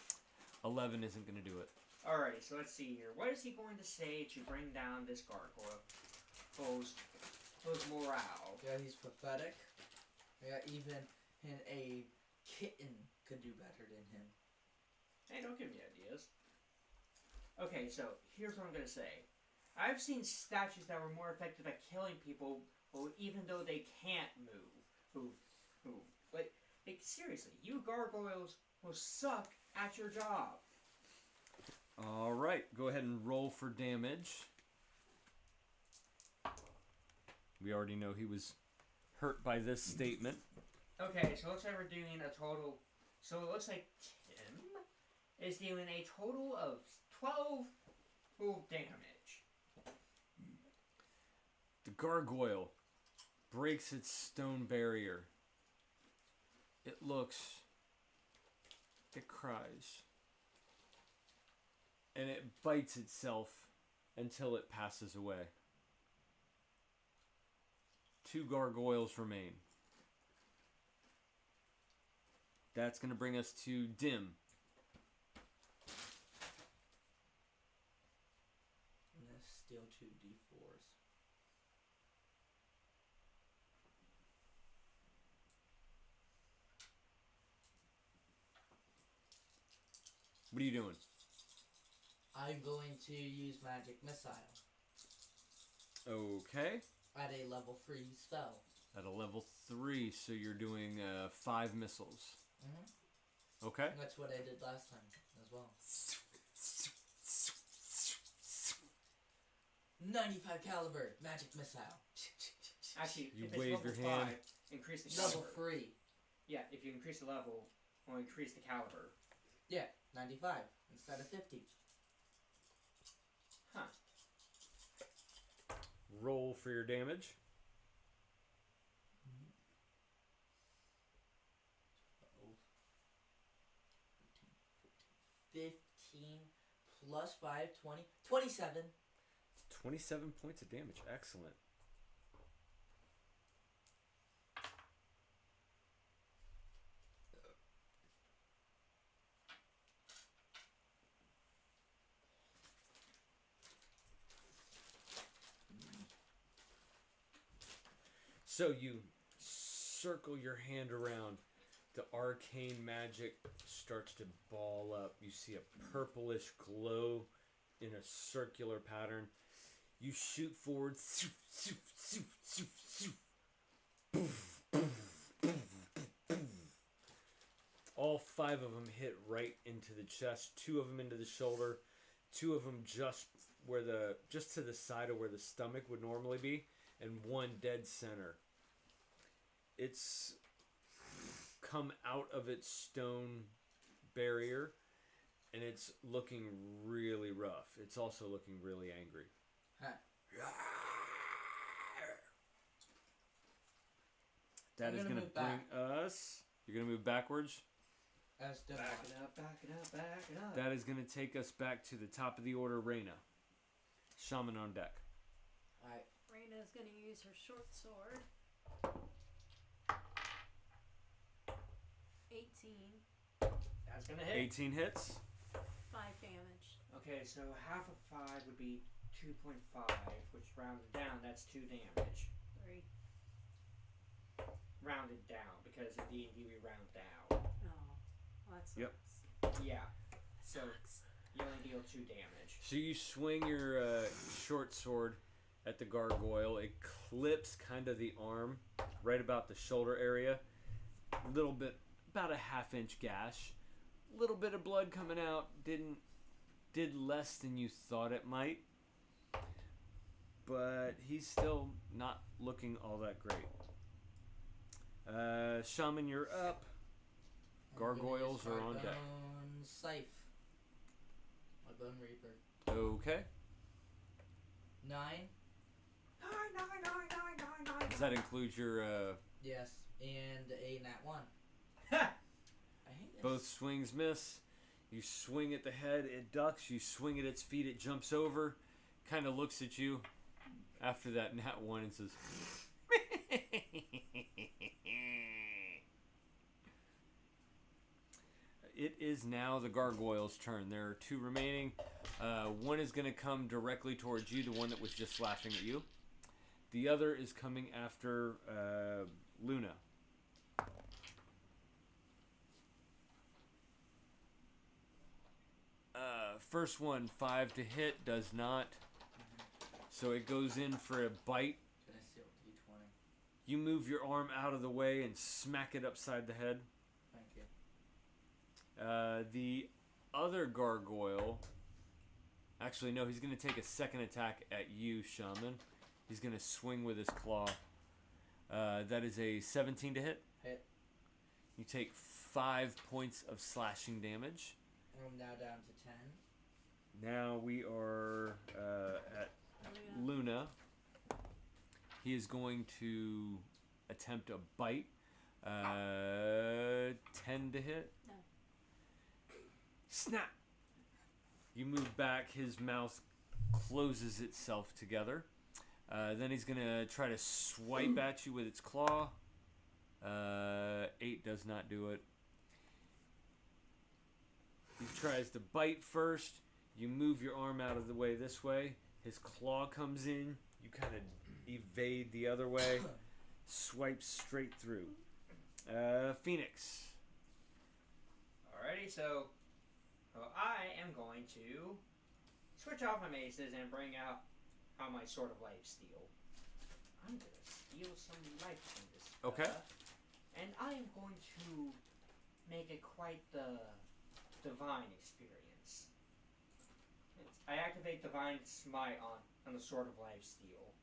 11 isn't going to do it. Alrighty, so let's see here. What is he going to say to bring down this gargoyle's morale? Yeah, he's pathetic. Yeah, even a kitten could do better than him. Hey, don't give me ideas. Okay, so here's what I'm going to say. I've seen statues that were more effective at killing people, even though they can't move. Like seriously, you gargoyles will suck at your job. All right, go ahead and roll for damage. We already know he was hurt by this statement. Okay, so it looks like we're doing a total. So it looks like Tim is doing a total of 12 full damage. The gargoyle breaks its stone barrier. It looks. It cries. And it bites itself until it passes away. 2 gargoyles remain. That's going to bring us to Dim. I'm gonna steal 2 d4s. What are you doing? I'm going to use magic missile Okay. at a level 3 spell. At a level 3, so you're doing 5 missiles. Mm-hmm. Okay. That's what I did last time as well. 95 caliber magic missile. Actually, You if it's wave level your hand. 5, increase the Level caliber. 3. Yeah, if you increase the level, or increase the caliber. Yeah, 95 instead of 50. Huh. Roll for your damage. 15 plus 5, 20. 27. 27 points of damage. Excellent. So you circle your hand around. The arcane magic starts to ball up. You see a purplish glow in a circular pattern. You shoot forward. All 5 of them hit right into the chest. 2 of them into the shoulder. 2 of them just to the side of where the stomach would normally be, and 1 dead center. It's come out of its stone barrier, and it's looking really rough. It's also looking really angry. Huh. That I'm is gonna going to move bring us... You're going to move backwards? As the Back it up, back it up, back it up. That is going to take us back to the top of the order, Reyna. Shaman on deck. Alright. Raina's going to use her short sword. 18. That's gonna hit. 18 hits. 5 damage. Okay, so half of 5 would be 2.5, which rounded down, that's 2 damage. 3. Rounded down, because in D&D we round down. Oh, well, that sucks. Yep. Yeah. So Sucks. you only deal 2 damage. So you swing your short sword at the gargoyle. It clips kind of the arm, right about the shoulder area. Little bit, about a half-inch gash. Little bit of blood coming out. Did less than you thought it might. But he's still not looking all that great. Shaman, you're up. Gargoyles I'm gonna use are on my deck. Bone Scythe. My Bone Reaper. Okay. 9. 9, 9, 9, 9, 9, 9. Does that include your Yes. And a nat 1. Ha! I hate this. both swings miss? You swing at the head, it ducks. You swing at its feet, it jumps over. Kind of looks at you after that nat 1 and says... It is now the gargoyle's turn. There are 2 remaining. One is going to come directly towards you, the one that was just laughing at you. The other is coming after Luna. First one, 5 to hit, does not. So it goes in for a bite. Can I steal D20? You move your arm out of the way and smack it upside the head. Thank you. The other gargoyle Actually, no, he's going to take a second attack at you, Shaman. He's going to swing with his claw. That is a 17 to hit. Hit. You take 5 points of slashing damage. I'm now down to 10. Now we are at Luna. He is going to attempt a bite. 10 to hit. No. Snap! You move back. His mouth closes itself together. Then he's going to try to swipe at you with its claw. 8 does not do it. He tries to bite first. You move your arm out of the way this way. His claw comes in. You kind of evade the other way. Swipes straight through. Phoenix. Alrighty, so I am going to switch off my maces and bring out my Sword of Life Steal. I'm going to steal some life from this fella. Okay. And I am going to make it quite the divine experience. I activate Divine Smite on the Sword of Life Steal.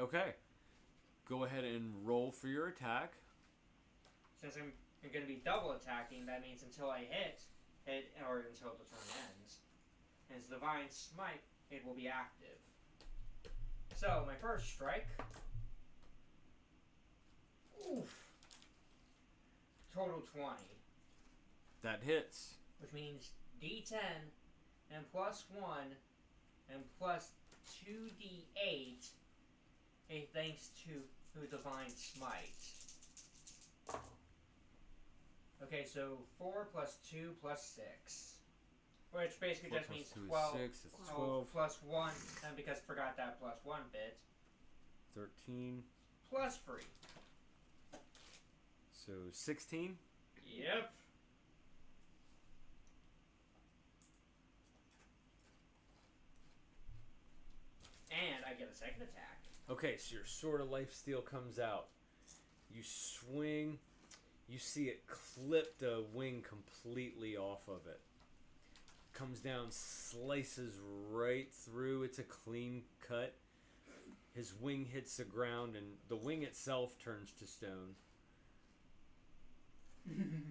Okay. Go ahead and roll for your attack. Since I'm going to be double attacking, that means until I hit, or until the turn ends. And it's Divine Smite, it will be active. So, my first strike. Oof. Total 20. That hits. Which means D10 and plus 1 and plus 2D8 thanks to Divine Smite. Okay, so 4 plus 2 plus 6. Which basically 4 just plus means 2 is 12. 6. It's 12. Plus 1, and because I forgot that plus 1 bit. 13. Plus 3. So 16. Yep. And I get a second attack. Okay, so your Sword of Life Steal comes out. You swing. You see it clip the wing completely off of it. Comes down, slices right through. It's a clean cut. His wing hits the ground, and the wing itself turns to stone.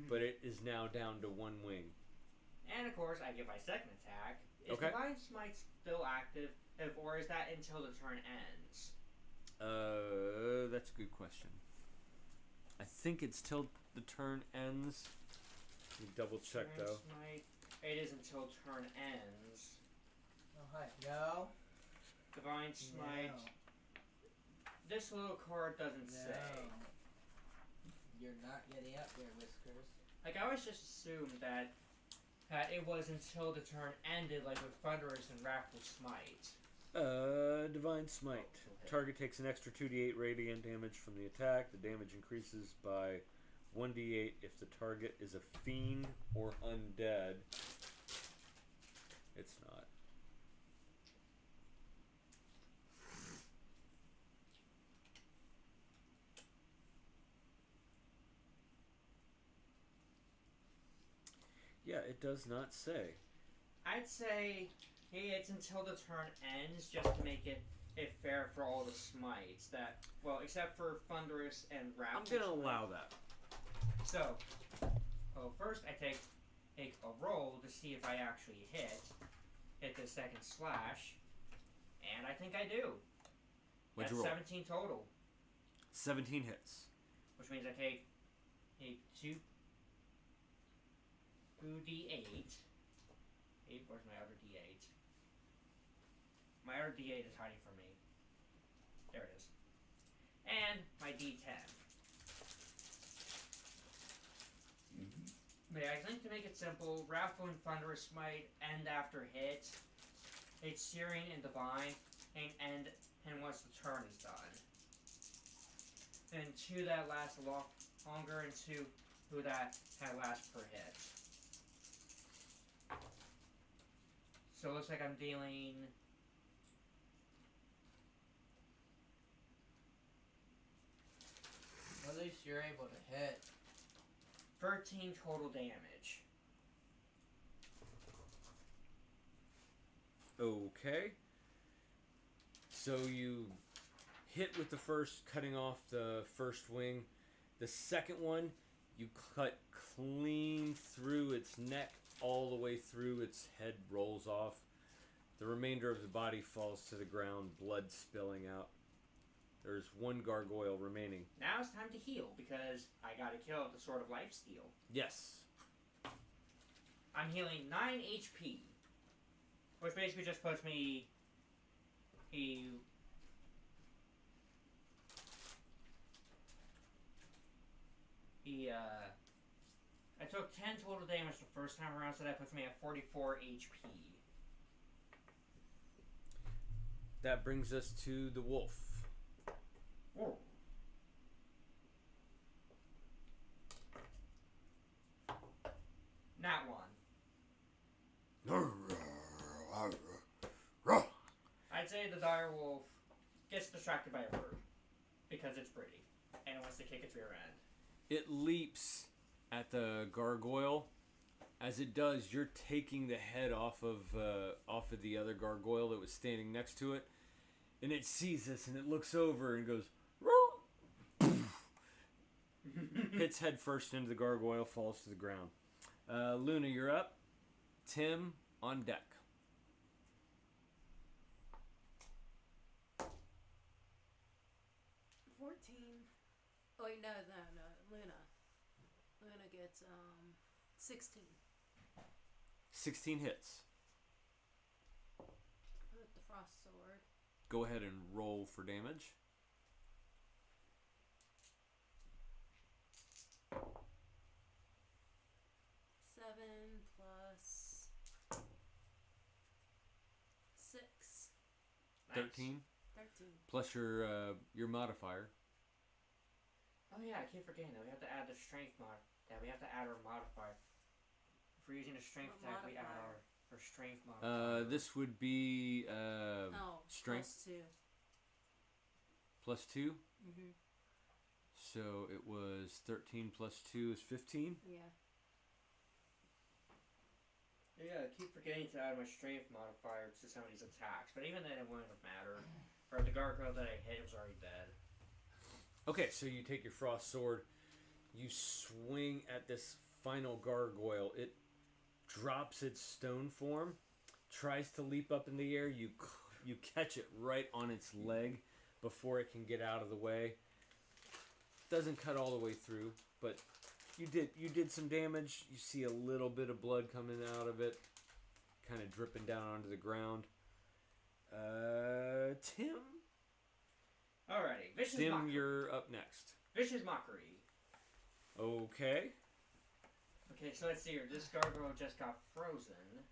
But it is now down to 1 wing. And of course, I get my second attack. Is Okay. Divine Smite still active, or is that until the turn ends? That's a good question. I think it's till the turn ends. Let me double check Divine though. Smite, it is until turn ends. Oh, hi. No. Divine Smite. No. This little card doesn't No. say. You're not getting up there, Whiskers. Like, I always just assumed that it was until the turn ended, like with Thunderous and Wrathful Smite. Divine Smite. Okay. Target takes an extra 2d8 radiant damage from the attack. The damage increases by 1d8 if the target is a fiend or undead. It's not. Yeah, it does not say. I'd say, hey, it's until the turn ends, just to make it fair for all the smites. That, well, except for Thunderous and Wrathful. I'm gonna allow that. So, first I take a roll to see if I actually hit the second slash, and I think I do. What'd That's you roll? 17 total, 17 hits. which means I take 2d8. Where's my other d8? My other d8 is hiding from me. There it is. And my d10. But I think to make it simple, Wrathful and Thunderous Smite end after hit. It's Searing and Divine, and once the turn is done. And 2 that last longer, and 2 that last per hit. So it looks like I'm dealing... At least you're able to hit. 13 total damage. Okay. So you hit with the first, cutting off the first wing. The second one, you cut clean through its neck, all the way through. Its head rolls off. The remainder of the body falls to the ground, blood spilling out. There's one gargoyle remaining. Now it's time to heal, because I gotta kill the Sword of Life Steal. Yes. I'm healing 9 HP. Which basically just puts me... I took 10 total damage the first time around, so that puts me at 44 HP. That brings us to the wolf. Whoa. Not one. I'd say the dire wolf gets distracted by a bird because it's pretty and it wants to kick its rear end. It leaps at the gargoyle. As it does, you're taking the head off of the other gargoyle that was standing next to it, and it sees this and it looks over and goes, hits head first into the gargoyle, falls to the ground. Luna, you're up. Tim, on deck. 14. Oh wait, no. Luna gets 16. 16 hits. With the frost sword. Go ahead and roll for damage. 7 plus 6. 13. 13. Plus your modifier. Oh yeah, I keep forgetting that we have to add the strength we have to add our modifier. If we're using a strength What attack, we add modifier? our strength modifier. This would be strength plus 2. plus 2. Mm-hmm. So it was 13 plus 2 is 15. Yeah. Yeah, I keep forgetting to add my strength modifier to some of these attacks, but even then it wouldn't have mattered. For the gargoyle that I hit, it was already dead. Okay, so you take your frost sword, you swing at this final gargoyle. It drops its stone form, tries to leap up in the air. You catch it right on its leg before it can get out of the way. Doesn't cut all the way through, but you did some damage. You see a little bit of blood coming out of it, kind of dripping down onto the ground. Tim? Alrighty, Vicious Tim, Mockery. you're up next. Vicious Mockery. Okay. Okay, so let's see here. This gargoyle just got frozen.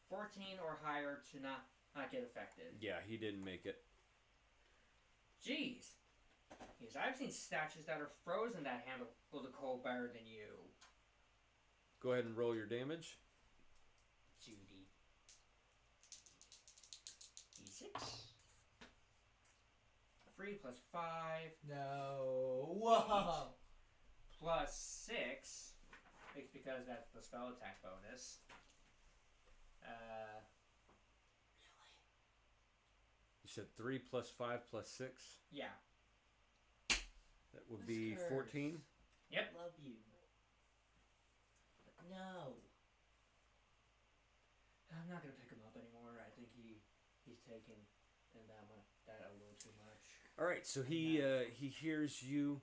14 or higher to not get affected. Yeah, he didn't make it. Jeez. Yes, I've seen statues that are frozen that handle the cold better than you. Go ahead and roll your damage. Judy. D6. 3 plus 5. No. Whoa. Plus 6. It's because that's the spell attack bonus. You said 3 plus 5 plus 6? Yeah. That would be 14? Yep. Love you. But no. I'm not gonna pick him up anymore. I think he's taken that a little too much. Alright, so he hears you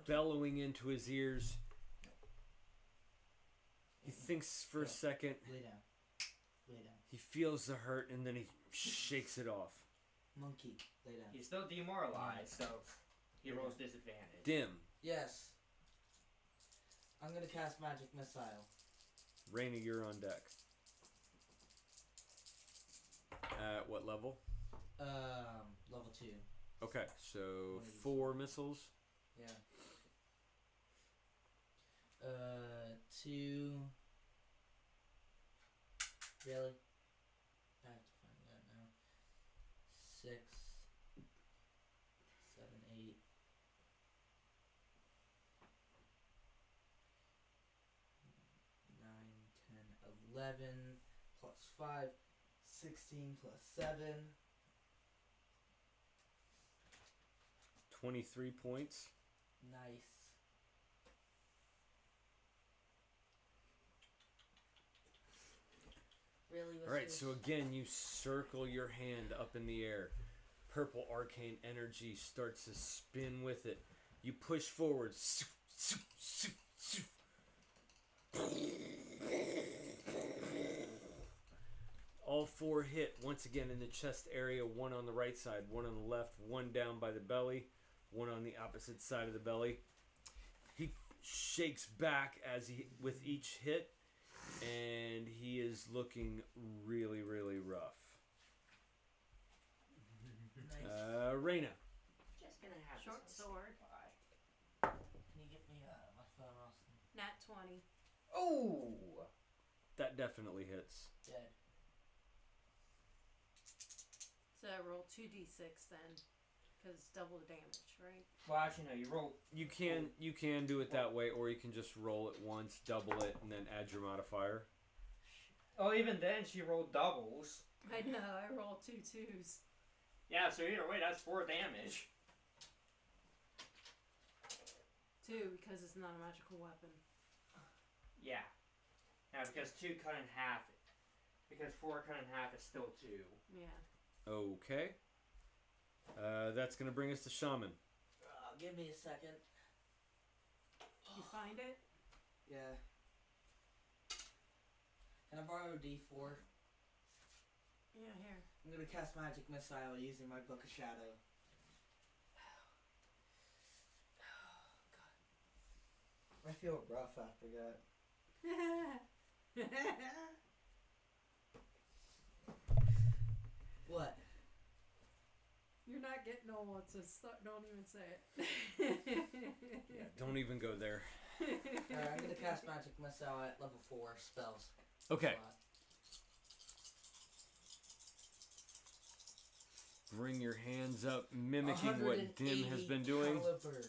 bellowing into his ears. He thinks for a second. Lay down. Lay down. He feels the hurt and then he shakes it off. Monkey. Lay down. He's still demoralized, so he rolls disadvantage. Dim. Yes. I'm gonna cast Magic Missile. Raina, you're on deck. At what level? Level 2. Okay, so 4 missiles. Yeah. 2. Really? I have to find that now. 6, 7, 8. 9, 10, 11, plus 5, 16 plus 7. 23 points. Nice. Really? All right, so again, you circle your hand up in the air. Purple arcane energy starts to spin with it. You push forward. All 4 hit once again in the chest area. 1 on the right side, 1 on the left, 1 down by the belly, 1 on the opposite side of the belly. He shakes back as he with each hit, and he is looking really, really rough. Nice. Reyna. Just gonna have Short some sword. supply. Can you get me my phone, Austin? Nat 20. Oh! That definitely hits. Dead. So I roll 2d6 then, because double the damage, right? Well, actually, no. You roll. You can do it that way, or you can just roll it once, double it, and then add your modifier. Oh, even then, she rolled doubles. I know, I rolled 2 2s. Yeah, so either way, that's 4 damage. 2 because it's not a magical weapon. Yeah. Now, because 2 cut in half, because 4 cut in half is still 2. Yeah. Okay. That's going to bring us to Shaman. Give me a second. You find it? Yeah. Can I borrow a D4? Yeah, here. I'm gonna cast Magic Missile using my Book of Shadow. God. I feel rough after that. What? You're not getting old, so don't even say it. Yeah, don't even go there. Alright, I'm gonna cast Magic Missile at level 4 spells. Okay. Slot. Bring your hands up, mimicking what Dim has 180 been doing. Caliber.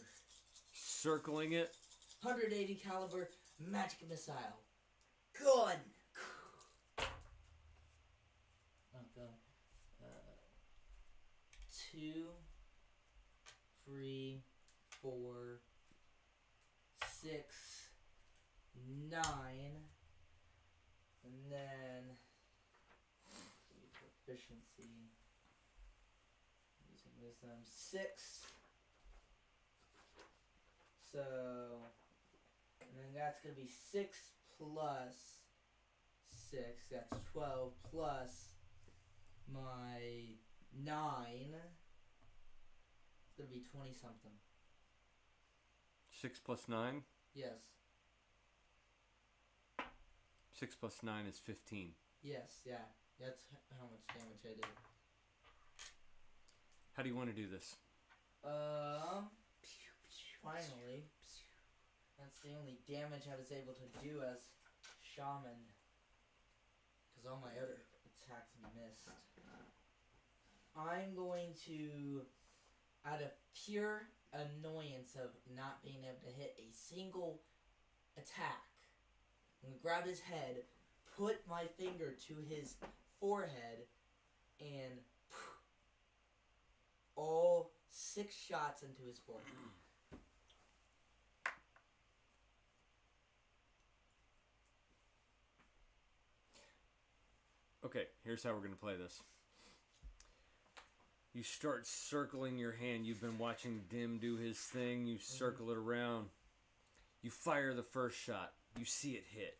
Circling it. 180 caliber Magic Missile. Gun! Oh god. 2, 3, 4, 6, 9, and then proficiency using wisdom 6. So, and then that's gonna be 6 plus 6. That's 12 plus my 9. It's gonna be 20 something. 6 plus 9. Yes. 6 plus 9 is 15. Yes, yeah. That's how much damage I did. How do you want to do this? Finally. That's the only damage I was able to do as Shaman. Because all my other attacks missed. I'm going to, out of pure annoyance of not being able to hit a single attack, I'm going to grab his head, put my finger to his forehead, and all 6 shots into his forehead. Okay, here's how we're going to play this. You start circling your hand. You've been watching Dim do his thing. You circle it around. You fire the first shot. You see it hit.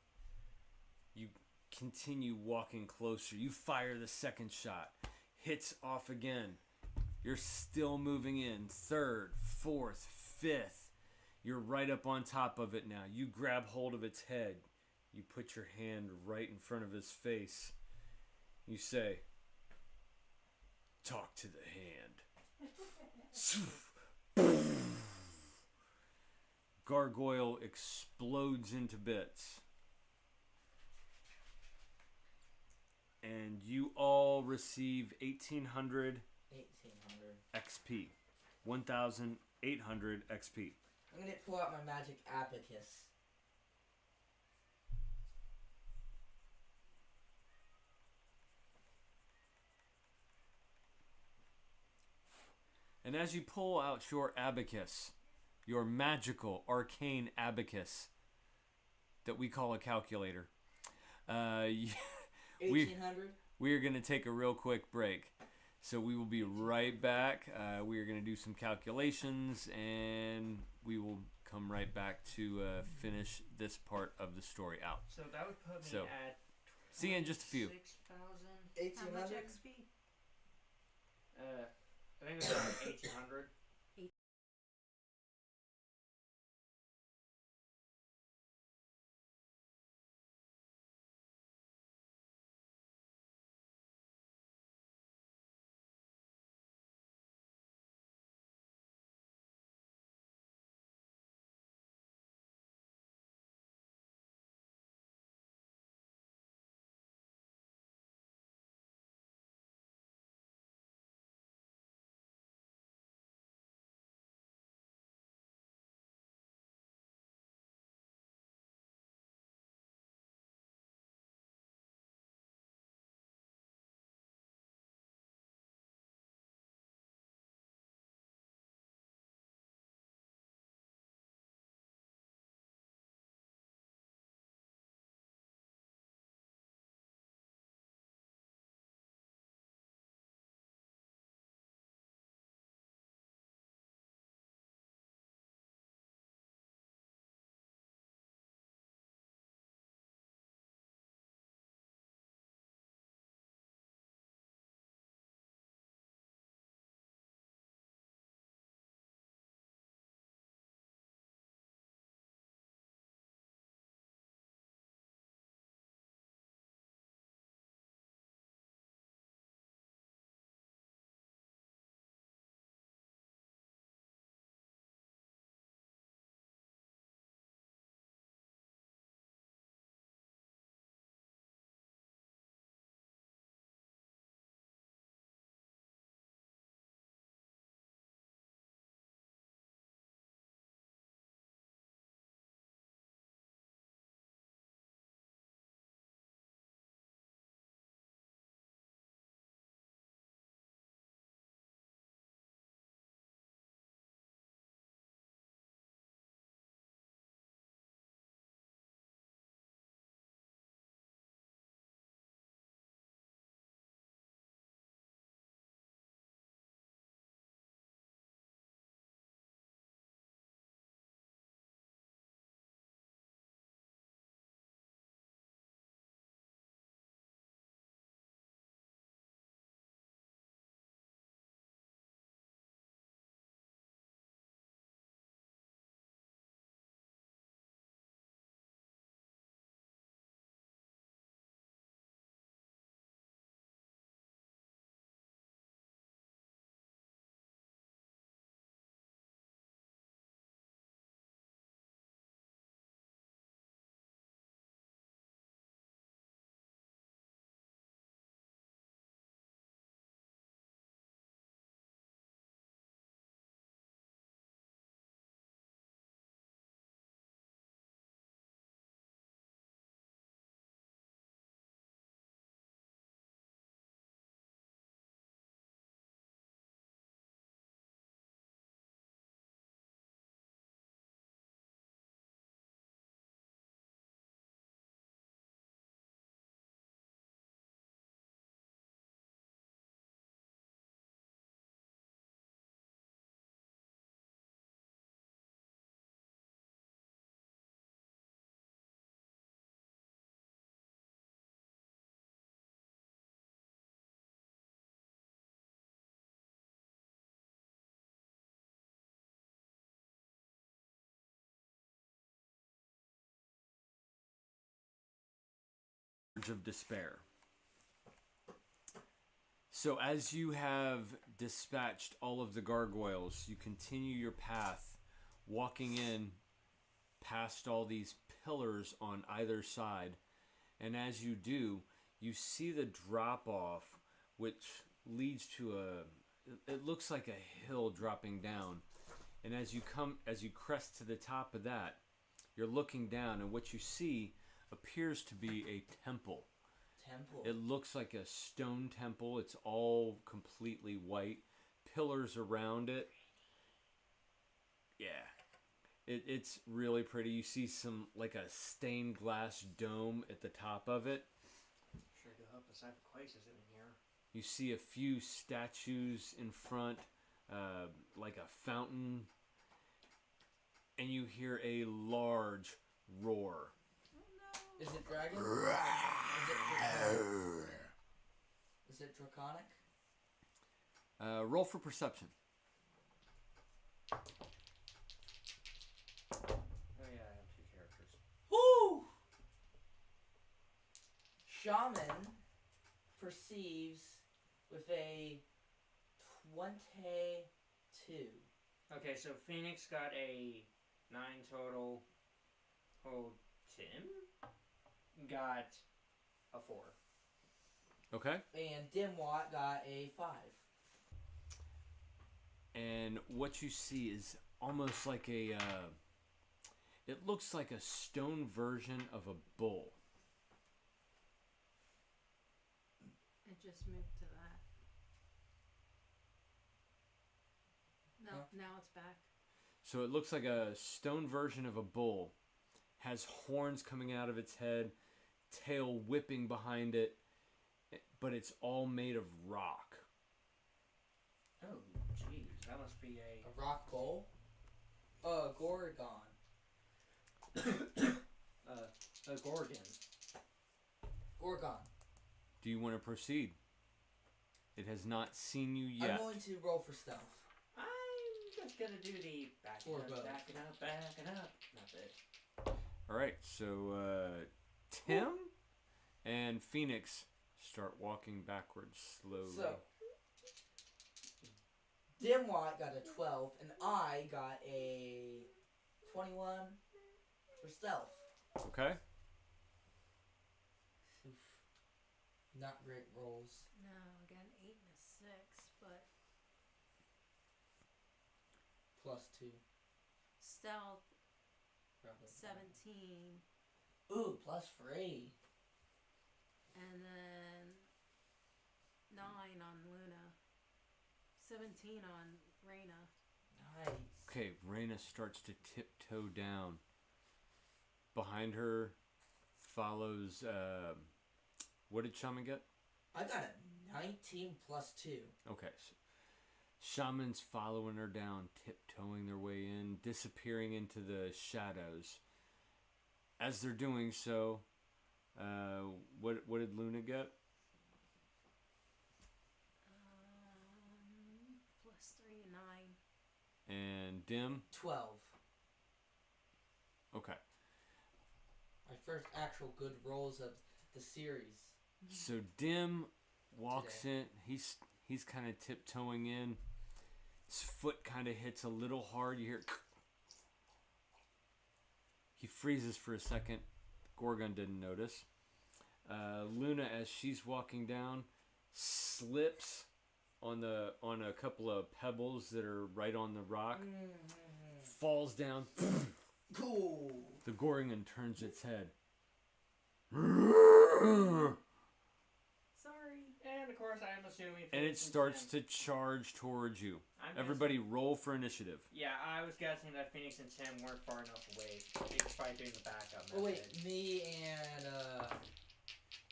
You continue walking closer. You fire the second shot. Hits off again. You're still moving in. 3rd, 4th, 5th. You're right up on top of it now. You grab hold of its head. You put your hand right in front of his face. You say, "Talk to the hand." Gargoyle explodes into bits. And you all receive 1,800 XP. 1,800 XP. I'm going to pull out my magic abacus. And as you pull out your abacus, your magical arcane abacus that we call a calculator, we 1800. are going to take a real quick break. So we will be right back. We are going to do some calculations, and we will come right back to finish this part of the story out. So that would put me So, at see you in just a few. 6,000. How much 1800. XP? I think it's like 1,800. Of despair. So as you have dispatched all of the gargoyles, you continue your path, walking in past all these pillars on either side, and as you do, you see the drop off, which leads to it looks like a hill dropping down, and as you crest to the top of that, you're looking down, and what you see appears to be a temple. Temple. It looks like a stone temple. It's all completely white, pillars around it. Yeah. It's really pretty. You see some, like a stained glass dome at the top of it. Sure do hope the Cypher is in here. You see a few statues in front, like a fountain. And you hear a large roar. Is it dragon? Is it draconic? Roll for perception. Oh yeah, I have 2 characters. Woo! Shaman perceives with a 22. Okay, so Phoenix got a 9 total. Oh, Tim got a 4. Okay. And Dimwat got a 5. And what you see is almost like a... it looks like a stone version of a bull. It just moved to that. No, Huh? now it's back. So it looks like a stone version of a bull. Has horns coming out of its head, tail whipping behind it, but it's all made of rock. Oh, jeez, that must be A rock bowl? Gorgon. a Gorgon. Gorgon. Do you want to proceed? It has not seen you yet. I'm going to roll for stealth. I'm just gonna do the backing Or up, both. backing up, backing up. Method. All right, so Tim and Phoenix start walking backwards slowly. So, Dimwat got a 12, and I got a 21 for stealth. Okay. Oof. Not great rolls. No, I got an 8 and a 6, but Plus 2. stealth Probably. 17, Ooh, plus 3. and then 9 on Luna, 17 on Reyna. Nice. Okay, Reyna starts to tiptoe down. Behind her follows... what did Shaman get? I got a 19 plus 2. Okay, so Shaman's following her down, tiptoeing their way in, disappearing into the shadows. As they're doing so, what did Luna get? Plus 3, 9. And Dim? 12. Okay. My first actual good rolls of the series. So Dim walks in. He's kind of tiptoeing in. His foot kind of hits a little hard. You hear... He freezes for a second. Gorgon didn't notice. Luna, as she's walking down, slips on a couple of pebbles that are right on the rock. Falls down. Cool. The Gorgon turns its head. Sorry. And of course, I'm assuming. And it Phoenix starts Tim. to charge towards you. I'm Everybody roll for initiative. Yeah, I was guessing that Phoenix and Tim weren't far enough away. They could probably doing the backup method. Oh wait, me and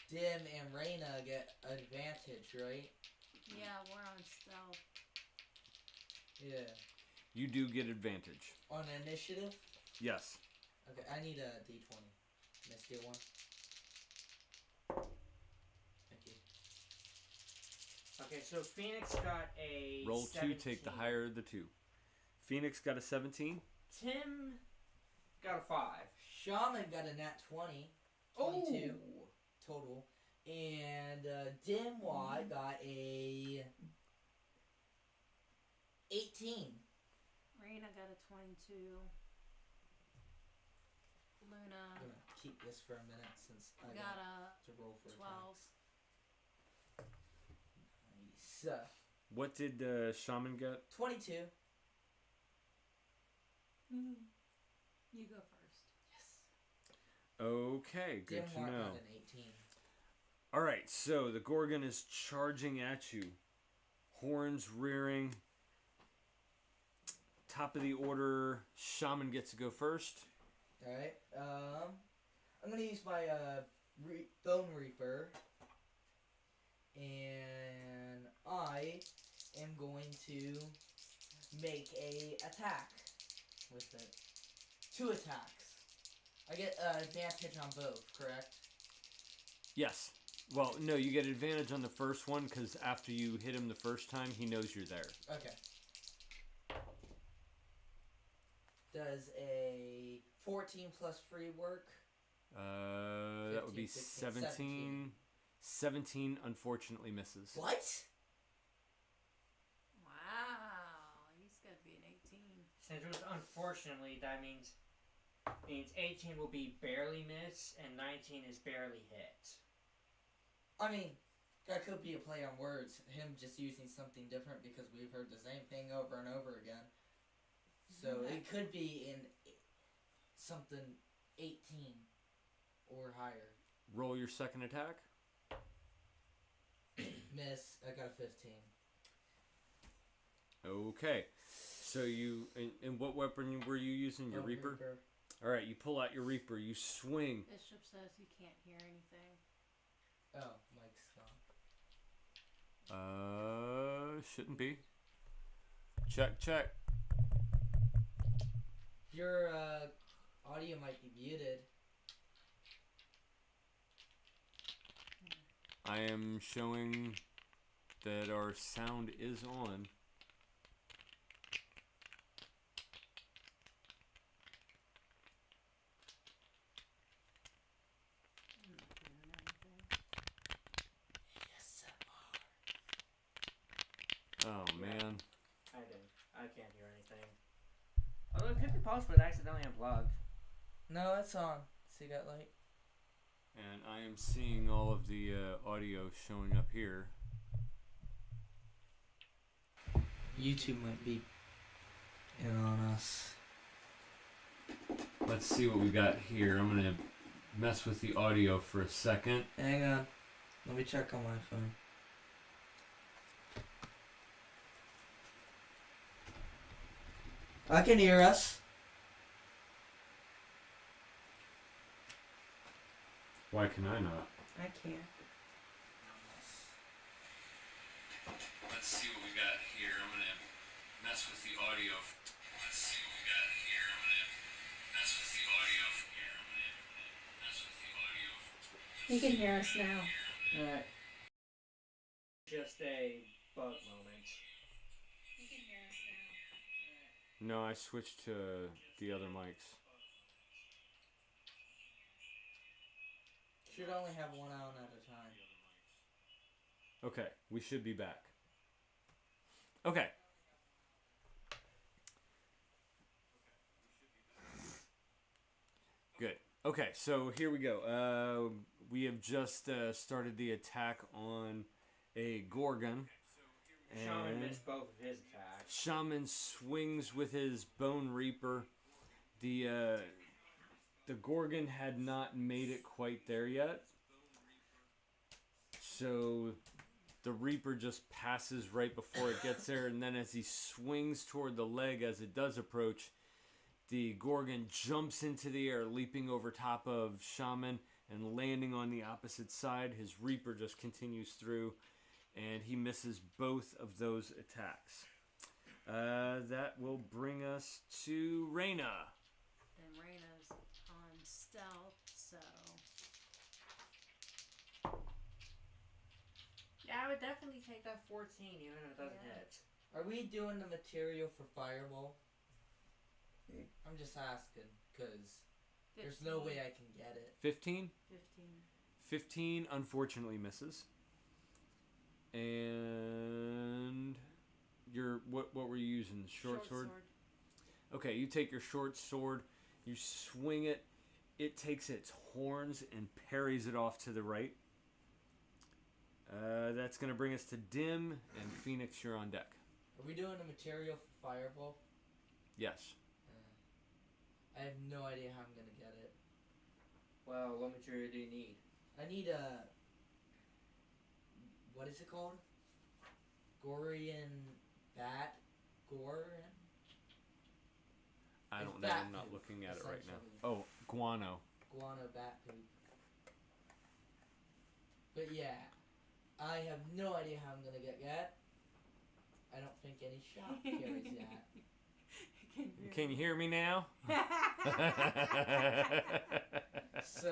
Dim and Reyna get advantage, right? Yeah, we're on stealth. Yeah. You do get advantage. On initiative? Yes. Okay, I need a D20. Can I steal one? Thank you. Okay, so Phoenix got a Roll 17. 2, take the higher of the two. Phoenix got a 17. Tim got a 5. Shaman got a nat 20. 22 total. And Dimwad got a 18. Reyna got a 22. I'm Luna gonna keep this for a minute since I got got to roll for 12. attacks. Nice. What did Shaman get? 22. You go first. Yes. Okay, good to Dimwad know. got an 18. Alright, so the Gorgon is charging at you. Horns rearing, top of the order, Shaman gets to go first. Alright, I'm gonna use my Bone Reaper, and I am going to make a attack with it. 2 attacks. I get advantage on both, correct? Yes. Well, no, you get advantage on the first one because after you hit him the first time, he knows you're there. Okay. Does a 14 plus free work? That would be 16, 17. 17 unfortunately misses. What? Wow, he's got to be an 18. Since it was unfortunately, that means 18 will be barely miss and 19 is barely hit. I mean, that could be a play on words. Him just using something different because we've heard the same thing over and over again. So it could be in something 18 or higher. Roll your second attack. Miss. I got a 15. Okay. So you... And what weapon were you using? Your Reaper? Alright, you pull out your Reaper. You swing. Bishop says you can't hear anything. Oh, Mike's gone. Shouldn't be. Check. Your audio might be muted. I am showing that our sound is on. I'm not hearing anything. Oh, man. I can't hear anything. Although it could be possible it accidentally unplugged. No, it's on. See that light? And I am seeing all of the audio showing up here. YouTube might be in on us. Let's see what we got here. I'm going to mess with the audio for a second. Hang on. Let me check on my phone. I can hear us. Why can I not? I can't. Let's see what we got here. I'm going to mess with the audio. Let's see what we got here. I'm going to mess with the audio. Here, I'm going to mess with the audio. You can hear us now. Alright. Just a bug moment. You can hear us now. No, I switched to the other mics. Should only have one on at a time. Okay, we should be back. Okay. Good. Okay, so here we go. We have just started the attack on a Gorgon. Shaman missed both of his attacks. Shaman swings with his Bone Reaper. The Gorgon had not made it quite there yet. So the Reaper just passes right before it gets there, and then as he swings toward the leg as it does approach, the Gorgon jumps into the air, leaping over top of Shaman and landing on the opposite side. His Reaper just continues through, and he misses both of those attacks. That will bring us to Reyna. And Raina's on stealth, so Yeah, I would definitely take that 14 even if it doesn't Yeah. hit. Are we doing the material for Fireball? I'm just asking, because there's no way I can get it. 15? 15. 15 unfortunately misses. And your what were you using? Short sword? Okay, you take your short sword, you swing it, it takes its horns and parries it off to the right. That's going to bring us to Dim, and Phoenix, you're on deck. Are we doing the material for Fireball? Yes. I have no idea how I'm going to get it. Well, what material do you need? I need a... What is it called? Gorian Bat? Goran? I It's don't know. bat I'm not poop, looking at it right now. essentially. Oh, guano. Guano bat poop. But yeah, I have no idea how I'm gonna get that. I don't think any shop carries that. Can you hear me now? So,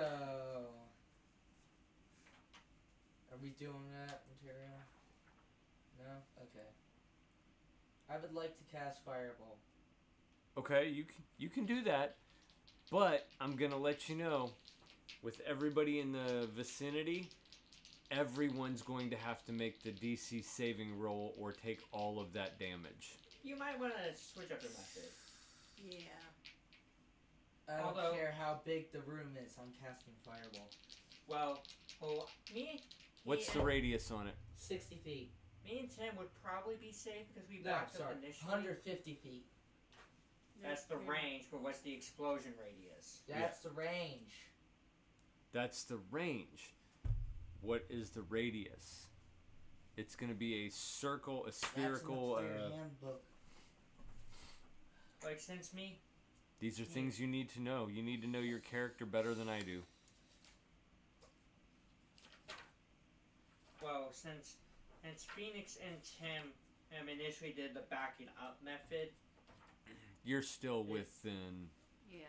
are we doing that material? No? Okay. I would like to cast Fireball. Okay, you can do that, but I'm gonna let you know, with everybody in the vicinity, everyone's going to have to make the DC saving roll or take all of that damage. You might want to switch up your method. Yeah. I don't Although- care how big the room is, I'm casting Fireball. Well, me What's the and- radius on it? 60 feet. Me and Tim would probably be safe because we No, backed sorry. up initially. 150 feet. That's the Yeah. range, but what's the explosion radius? That's the range. That's the range. What is the radius? It's going to be a circle, a spherical. That's in the player handbook. Like, since me, These are things you need to know. You need to know your character better than I do. well, since Phoenix and Tim initially did the backing up method, You're still within. Yeah.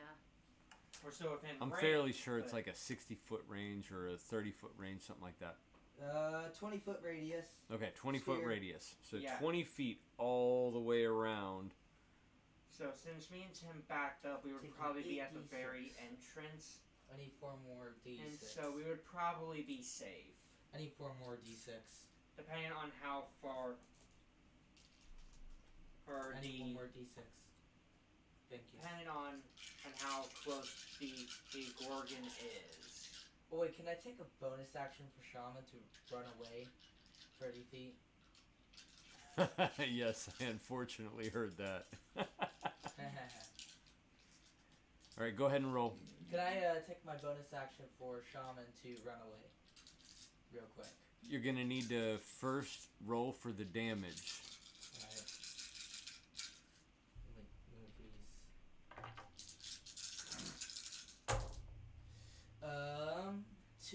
we're still within I'm range, fairly sure it's but- like a 60-foot range or a 30-foot range, something like that. 20-foot radius. Okay, 20-foot Sphere. radius. So Yeah. 20 feet all the way around. So since me and Tim backed up, we would Taking probably be 8 at the D6. very entrance, I need 4 more D6. and so we would probably be safe, I need 4 more D6. depending on how far. Or I need 1 the more D6. Thank you. depending on how close the Gorgon is. Oh wait, can I take a bonus action for Shaman to run away 30 feet? Yes, I unfortunately heard that. All right, go ahead and roll. Can I take my bonus action for Shaman to run away? Real quick. You're going to need to first roll for the damage. Alright. Let me move these.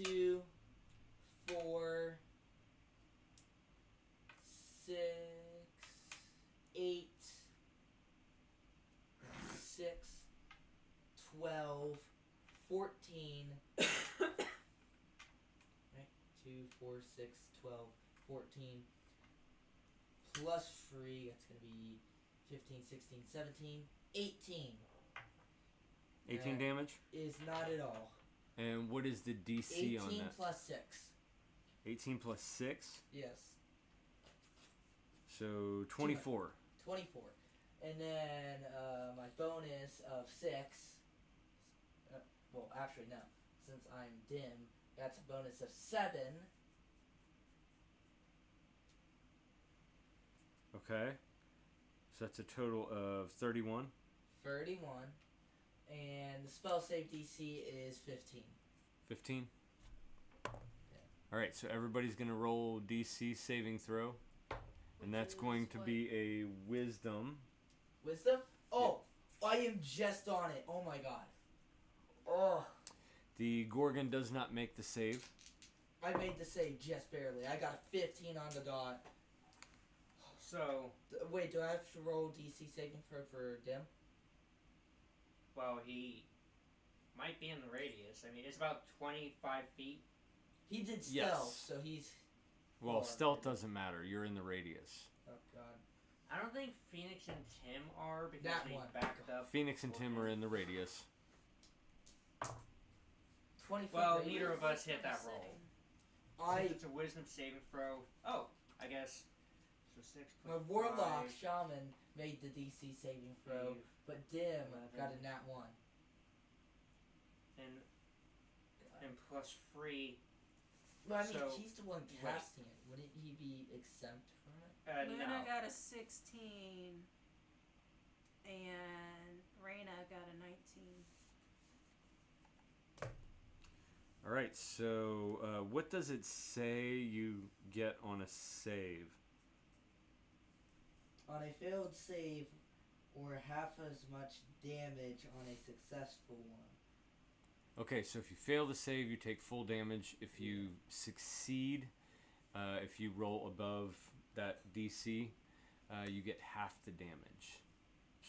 2, 4, 6, 8, 6, 12, 14. Right? 2, 4, 6, 12, 14. Plus free, that's going to be 15, 16, 17, 18. 18 damage? Is not at all. And what is the DC 18 on that? plus 6. 18 plus 6? Yes. So 24. 24. And then my bonus of 6. Well, actually, no. Since I'm dim, that's a bonus of 7. Okay. So that's a total of 31. 31. And the spell save DC is 15. 15. All right, so everybody's going to roll DC saving throw. And that's going to be a wisdom. Wisdom? Oh, I am just on it. Oh my god. Oh, The Gorgon does not make the save. I made the save just barely. I got a 15 on the dot. So, Wait, do I have to roll DC saving throw for Dim? well, he might be in the radius. I mean, it's about 25 feet. He did stealth, Yes. so he's. Well, Or- stealth doesn't matter. You're in the radius. Oh god. I don't think Phoenix and Tim are because That they one. backed up. Phoenix and Tim are in the radius. 20 foot Well, radius. neither of us hit that roll. I. Since it's a wisdom saving throw. Oh, I guess. So 6 My plus warlock 5, shaman made the DC saving throw, 5, but Dim 11. got a nat 1. and plus 3. Well, I mean, So, he's the one wait. casting it. Wouldn't he be exempt from it? Luna No. got a 16, and Reyna got a 19. All right, so what does it say you get on a save? On a failed save, or half as much damage on a successful one. Okay, so if you fail to save, you take full damage. If you succeed, if you roll above that DC, you get half the damage.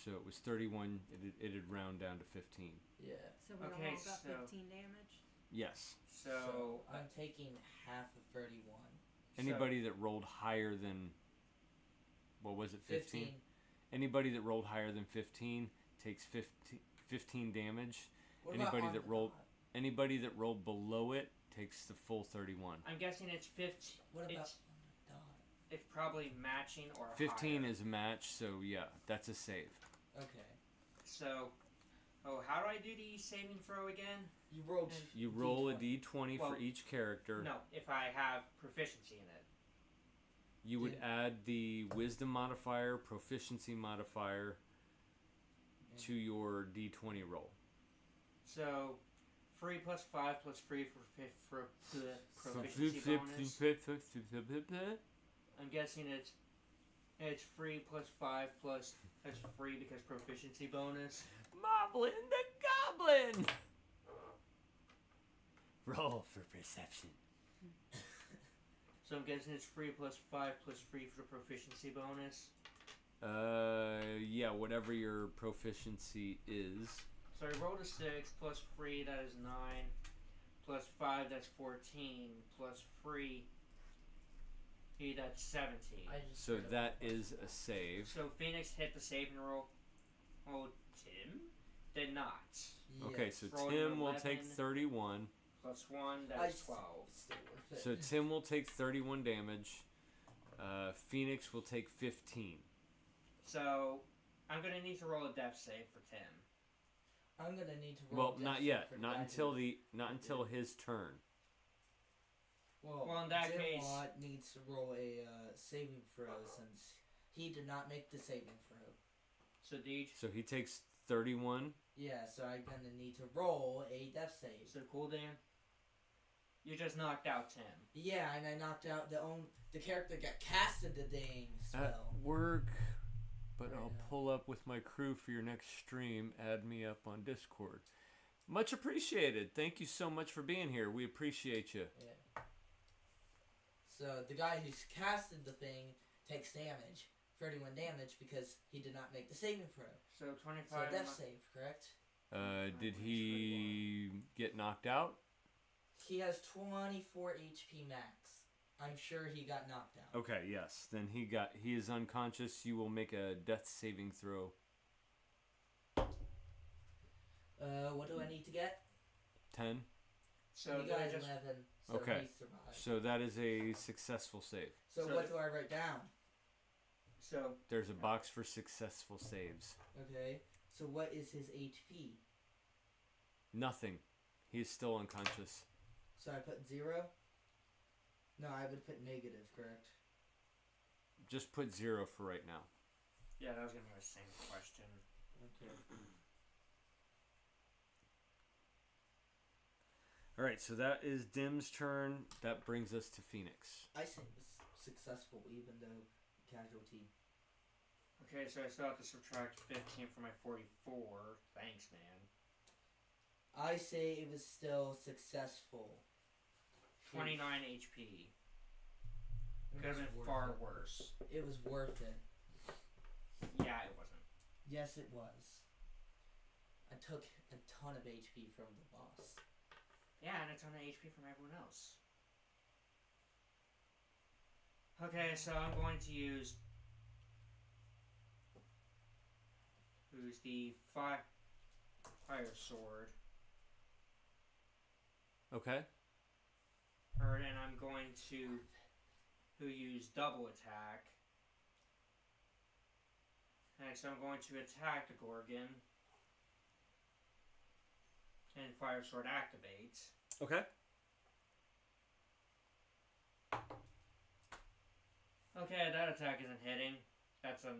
So it was 31. It'd round down to 15. Yeah. So we Okay, all got so- 15 damage. Yes. So, I'm taking half of 31. Anybody that rolled higher than, what was it, 15? Anybody that rolled higher than 15 takes 15 damage. What Anybody about on that the rolled- dot? Anybody that rolled below it takes the full 31. I'm guessing it's 15. What about It's, on the dot? it's probably matching or 15 higher. is a match, so yeah, that's a save. Okay. So, how do I do the saving throw again? You rolled. You roll a D20. d20 Well, for each character. No, if I have proficiency in it. You would Yeah. add the wisdom modifier, proficiency modifier to your d20 roll. So, 3 plus 5 plus 3 for the proficiency bonus. I'm guessing it's 3 plus 5 plus that's 3 because proficiency bonus. Moblin the Goblin! Roll for perception. So I'm guessing it's 3 plus 5 plus 3 for the proficiency bonus. Yeah, whatever your proficiency is. So I rolled a 6 plus 3, that is 9. Plus 5, that's 14. Plus 3, that's 17. So that is a save. So Phoenix hit the saving roll. Oh, Tim did not. Okay, so Roll an Tim will take 11. 31. Plus 1, I that's 12. Still worth it. So Tim will take 31 damage. Phoenix will take 15. So I'm gonna need to roll a death save for Tim. I'm gonna need to roll. Well, a not death yet. save for Not Daddy. until his turn. Well, in that case- Dimwat needs to roll a saving throw since he did not make the saving throw. So Deej. So he takes 31. Yeah, so I'm gonna need to roll a death save. So cool, Dan. You just knocked out Tim. Yeah, and I knocked out the character got casted the dang spell. At work, but Right I'll now. pull up with my crew for your next stream. Add me up on Discord. Much appreciated. Thank you so much for being here. We appreciate you. Yeah. So the guy who's casted the thing takes damage, 31 damage, because he did not make the saving throw. So So 25. death save, correct? Did he get knocked out? He has 24 HP max. I'm sure he got knocked out. Okay, yes. Then he is unconscious. You will make a death saving throw. What do I need to get? 10. So he do I got just 11. So Okay. he survived. So that is a successful save. So So what the- do I write down? so There's a box for successful saves. Okay. So what is his HP? Nothing. He is still unconscious. So I put 0? No, I would put negative, correct? Just put 0 for right now. yeah, that was gonna be my same question. Okay. Alright, so that is Dim's turn. That brings us to Phoenix. I say it was successful even though casualty. Okay, so I still have to subtract 15 from my 44. Thanks, man. I say it was still successful. 29 HP. It Could have was been worth far it. worse. It was worth it. Yeah, it wasn't. Yes, it was. I took a ton of HP from the boss. Yeah, and a ton of HP from everyone else. Okay, so I'm going to use the fire sword, Okay? and I'm going to use double attack. And so I'm going to attack the Gorgon, and fire sword activates. Okay. Okay, that attack isn't hitting. That's a 9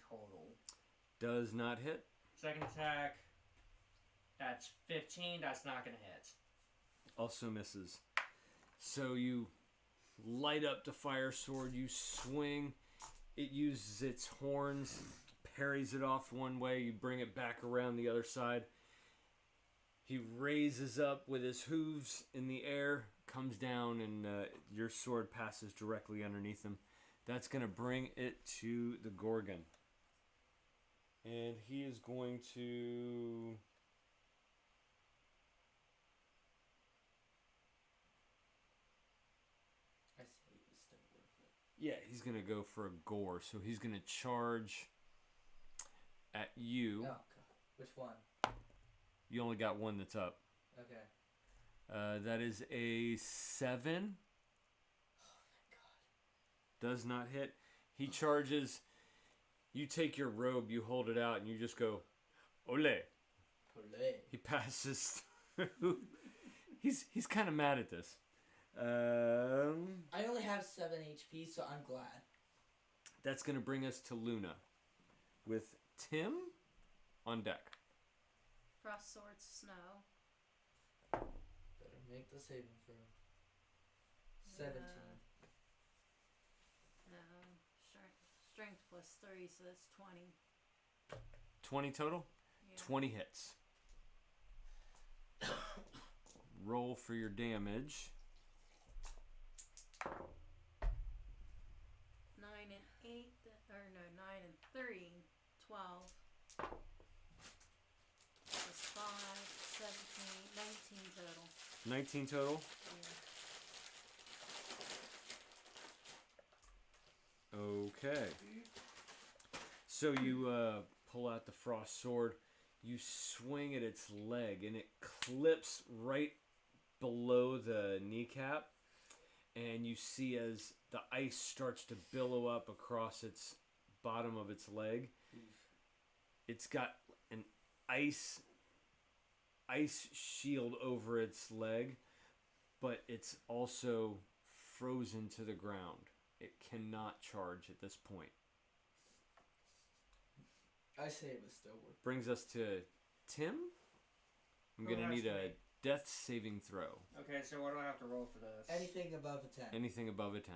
total. Does not hit. Second attack, that's 15. That's not going to hit. Also misses. So you light up the fire sword, you swing, it uses its horns, parries it off one way. You bring it back around the other side. He raises up with his hooves in the air, comes down, and your sword passes directly underneath him. That's going to bring it to the Gorgon. And he is going to... I say it was still worth it. Yeah, he's going to go for a gore. So he's going to charge at you. Oh, God. Which one? You only got one that's up. Okay. That is a 7. Oh, thank God. Does not hit. He charges. You take your robe, you hold it out, and you just go, ole. Olé. He passes through. He's kind of mad at this. I only have 7 HP, so I'm glad. That's going to bring us to Luna with Tim on deck. Frost Sword Snow. Better make the saving throw. 17. No. Strength plus 3, so that's 20. 20 total? Yeah. 20 hits. Roll for your damage. 9 and 8, or no, 9 and 3, 12. Plus 5, 17, 19 total. 19 total? Yeah. Okay. So you pull out the frost sword. You swing at its leg, and it clips right below the kneecap. And you see as the ice starts to billow up across its bottom of its leg. It's got an ice shield over its leg, but it's also frozen to the ground. It cannot charge at this point. I say it was still worth it. Brings us to Tim. I'm going to need a death saving throw. Okay, so what do I have to roll for this? Anything above a 10. Anything above a 10.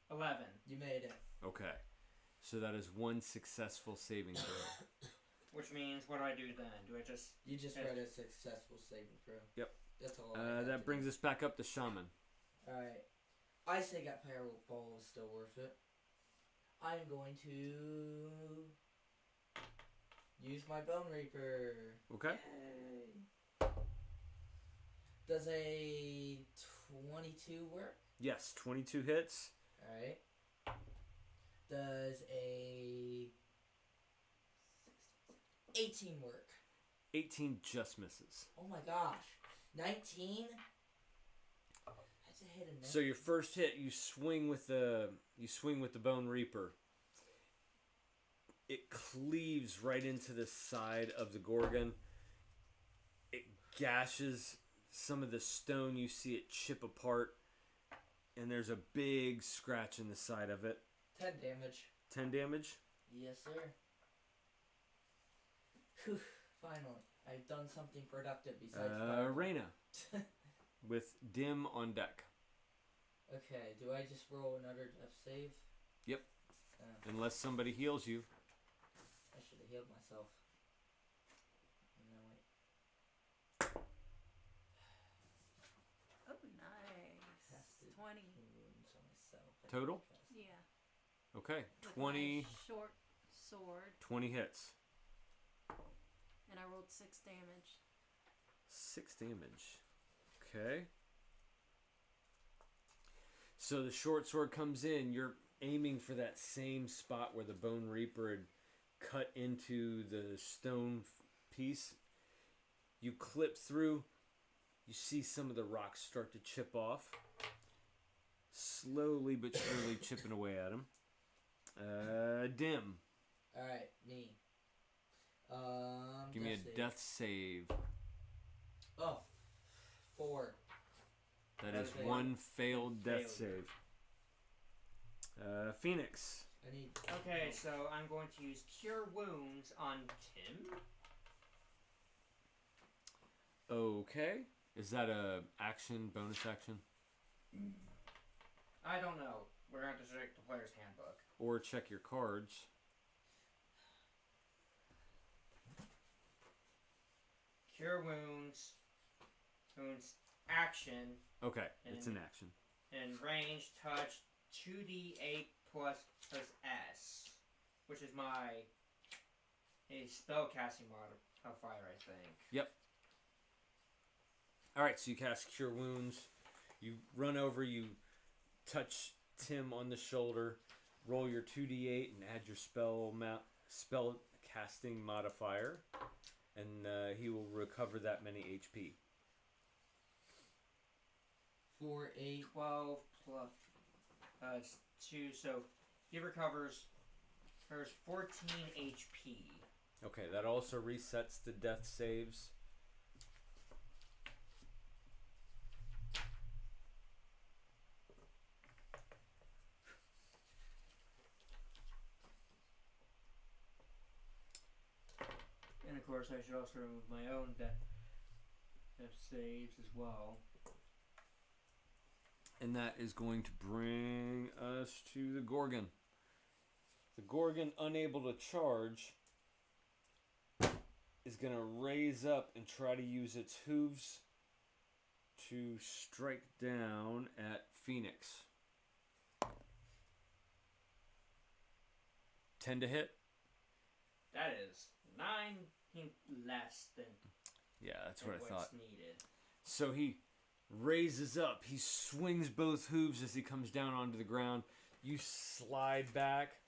11. You made it. Okay. So that is one successful saving throw. Which means, what do I do then? Do I just... You just read a successful saving throw. Yep. That's all I have That to brings do. us back up to Shaman. Alright. I say that Fireball is still worth it. I'm going to use my Bone Reaper. Okay. Yay. Does a 22 work? Yes, 22 hits. Alright. Does a 18 work? 18 just misses. Oh my gosh. 19? That's a hit and miss. So your first hit, you swing with the Bone Reaper. It cleaves right into the side of the Gorgon. It gashes some of the stone. You see it chip apart, and there's a big scratch in the side of it. 10 damage. 10 damage? Yes, sir. Whew, finally. I've done something productive besides fire. Reyna with Dim on deck. Okay, do I just roll another death save? Yep. Unless somebody heals you. I should have healed myself. No, wait. Oh, nice. Casted 20. wounds on myself. Total? Yeah. Okay. With 20 my short sword, 20 hits. and I rolled 6 damage. 6 damage. Okay. So the short sword comes in. You're aiming for that same spot where the Bone Reaper had cut into the stone piece. You clip through. You see some of the rocks start to chip off. Slowly but surely chipping away at him. Dim. Alright, me. Give me a save. death save. Oh, 4. That is Okay. one failed death Failed. save. Phoenix. I need. Okay, so I'm going to use Cure Wounds on Tim. Okay. Is that a action, bonus action? I don't know. We're going to have to check the player's handbook. Or check your cards. Cure wounds action, Okay, it's an action. and range touch 2d8 plus S, which is a spell casting modifier, I think. Yep. All right, so you cast Cure Wounds. You run over. You touch Tim on the shoulder. Roll your 2d8 and add your spell casting modifier, and he will recover that many HP. 4, 8. 12 plus 2, so he recovers 14 HP. Okay, that also resets the death saves. And of course, I should also remove my own death saves as well. And that is going to bring us to the Gorgon. The Gorgon, unable to charge, is going to raise up and try to use its hooves to strike down at Phoenix. 10 to hit? That is 9 less than that's what I what's thought. needed. So he raises up. He swings both hooves as he comes down onto the ground. You slide back.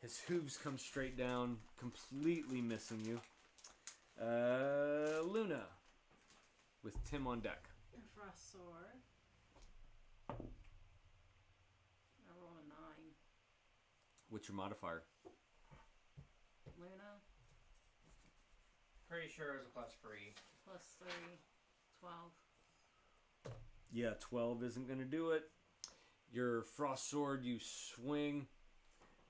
His hooves come straight down, completely missing you. Luna, with Tim on deck. Frost sword. I roll a 9. What's your modifier? Luna Pretty sure it was a +3. plus 3, 12. Yeah, 12 isn't going to do it. Your frost sword, you swing.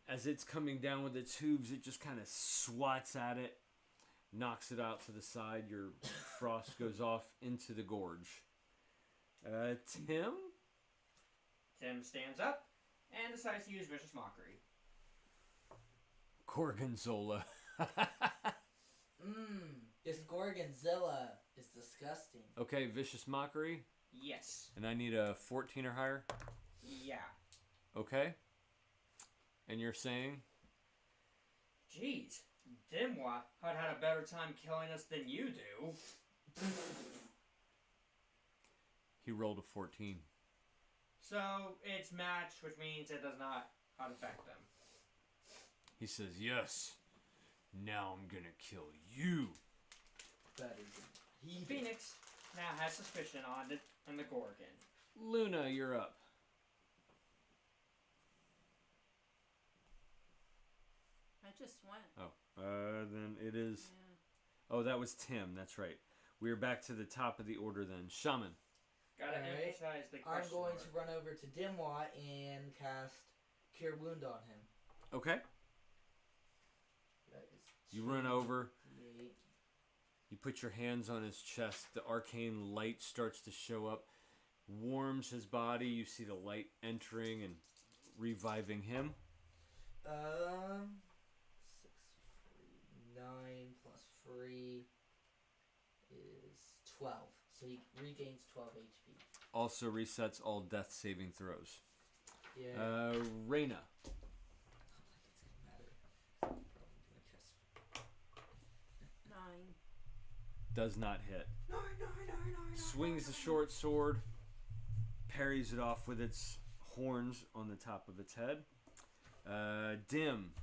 As it's coming down with its hooves, it just kind of swats at it, knocks it out to the side. Your frost goes off into the gorge. Tim? Tim stands up and decides to use Vicious Mockery. Gorgonzola. This Gorgonzilla is disgusting. Okay, Vicious Mockery. Yes. And I need a 14 or higher. Yeah. Okay. And you're saying? Jeez, Dimwa had a better time killing us than you do. He rolled a 14. So it's matched, which means it does not affect them. He says, yes. Now I'm gonna kill you. That is he. Phoenix now has suspicion on the Gorgon. Luna, you're up. I just went. Oh, then it is... Yeah. Oh, that was Tim. That's right. We're back to the top of the order then. Shaman. Gotta Alright. emphasize the I'm question going mark. to run over to Dimwat and cast Cure Wound on him. Okay. That is You run over. 8. You put your hands on his chest. The arcane light starts to show up. Warms his body. You see the light entering and reviving him. 6, 9 plus 3 is 12. So he regains 12 HP. Also resets all death saving throws. Yeah. Reyna. Not like it's gonna matter. Probably gonna cast 9. Does not hit. 9. Swings the short sword. Parries it off with its horns on the top of its head. Dim.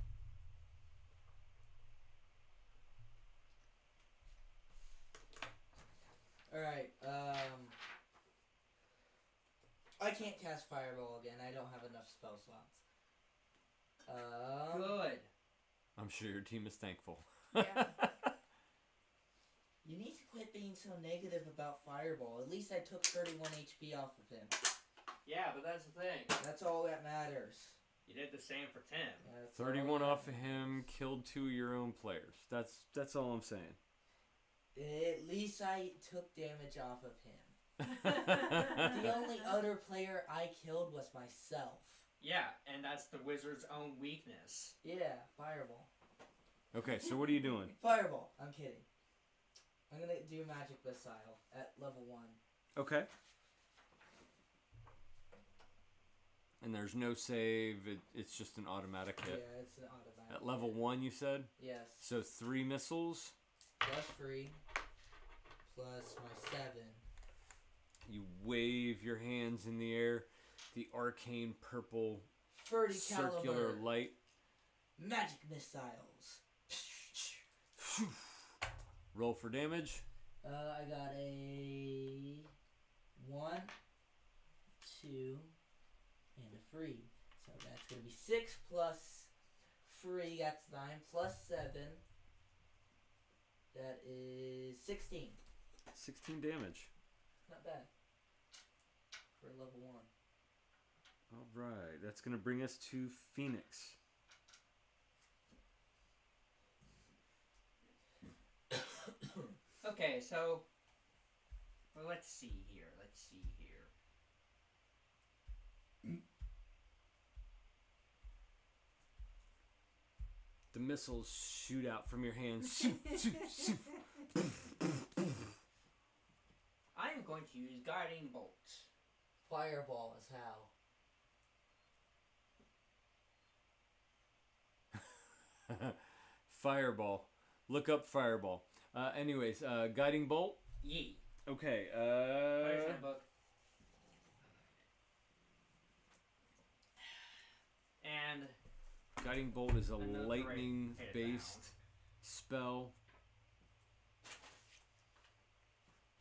Alright, I can't cast Fireball again. I don't have enough spell slots. Good. I'm sure your team is thankful. Yeah. You need to quit being so negative about Fireball. At least I took 31 HP off of him. Yeah, but that's the thing. That's all that matters. You did the same for Tim. That's all 31 that off of matters. him, killed 2 of your own players. That's all I'm saying. At least I took damage off of him. The only other player I killed was myself. Yeah, and that's the wizard's own weakness. Yeah, Fireball. Okay, so what are you doing? Fireball. I'm kidding. I'm gonna do magic missile at level 1. Okay. And there's no save. It's just an automatic hit. Yeah, it's an automatic. At level hit. 1, you said? Yes. So 3 missiles. Plus 3. Plus my 7. You wave your hands in the air. The arcane purple 30 circular caliber. light. Magic missiles. Roll for damage. I got a 1, 2, and a 3. So that's going to be 6 plus 3. That's 9 plus 7. That is 16. 16 damage. Not bad. For level 1. All right. That's going to bring us to Phoenix. Okay, so well, let's see here. The missiles shoot out from your hands. I'm going to use guiding bolt. Fireball is how. Fireball. Look up fireball. Anyways, guiding bolt. Yee. Okay. Player's handbook. And Guiding bolt is a Another lightning-based spell.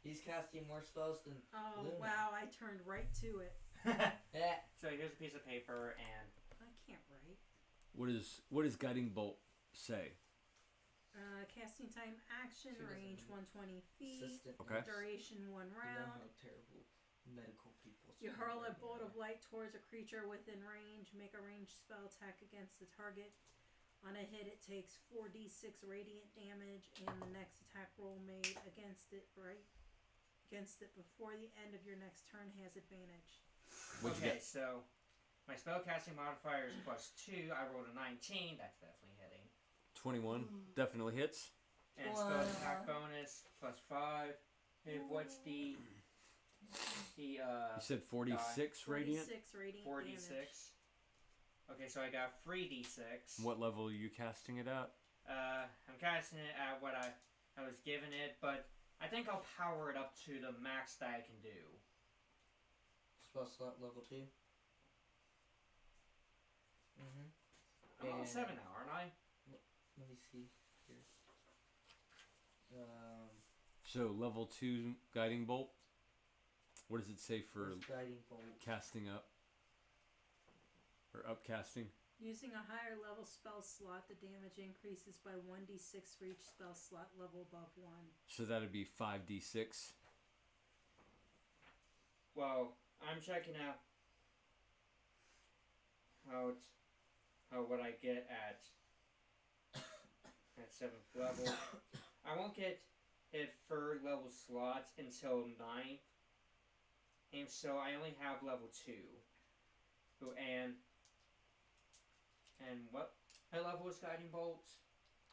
He's casting more spells than Oh, Luna. wow, I turned right to it. Yeah. so here's a piece of paper and I can't write. What does guiding bolt say? Casting time action, She doesn't range need 120 feet, Assistant. Okay. duration 1 You know round. how terrible medical people. You sound hurl a right bolt now. of light towards a creature within range. Make a ranged spell attack against the target. On a hit, it takes 4d6 radiant damage, and the next attack roll made against it before the end of your next turn has advantage. What'd you okay, get? so my spellcasting modifier is +2. I rolled a 19. That's definitely hitting. 21. Definitely hits. And spell attack bonus +5. Hey, what's the You said 46 radiant? 46 radiant 4d6? damage. Okay, so I got 3d6. What level are you casting it at? I'm casting it at what I was given it, but I think I'll power it up to the max that I can do. Spell slot level 2. Mm-hmm. I'm level And- 7 now, aren't I? Let me see here. So level 2 guiding bolt. What does it say for Where's guiding bolt? casting up? Or upcasting? Using a higher level spell slot, the damage increases by 1d6 for each spell slot level above 1. So that'd be 5d6. Well, I'm checking out how what I get at 7th level. I won't get hit 3rd level slots until 9th. And so I only have level 2. And what level is Guiding Bolt?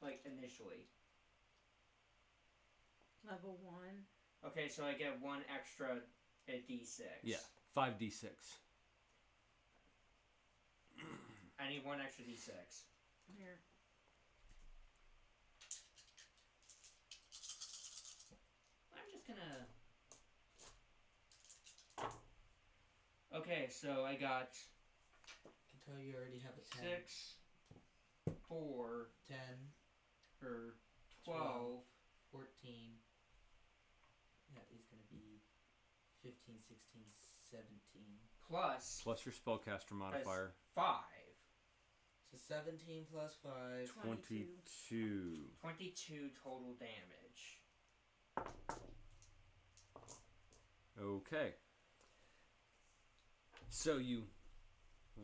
Like, initially. Level 1. Okay, so I get 1 extra at D6. Yeah, 5d6. I need 1 extra D6. Here. I'm just gonna... Okay, so I got I can tell you already have a 10. 6, 4, 10, or 12. 14. That is going to be 15, 16, 17. Plus Plus your spellcaster modifier. 5. So 17 plus 5. 22. 22 total damage. Okay. So you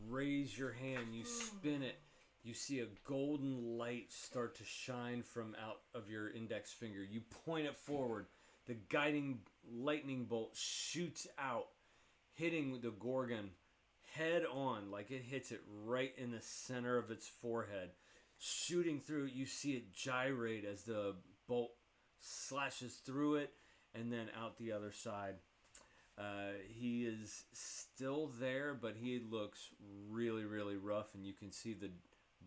raise your hand, you spin it, you see a golden light start to shine from out of your index finger. You point it forward. The guiding lightning bolt shoots out, hitting the Gorgon head on, like it hits it right in the center of its forehead. Shooting through, you see it gyrate as the bolt slashes through it and then out the other side. He is still there, but he looks really, really rough, and you can see the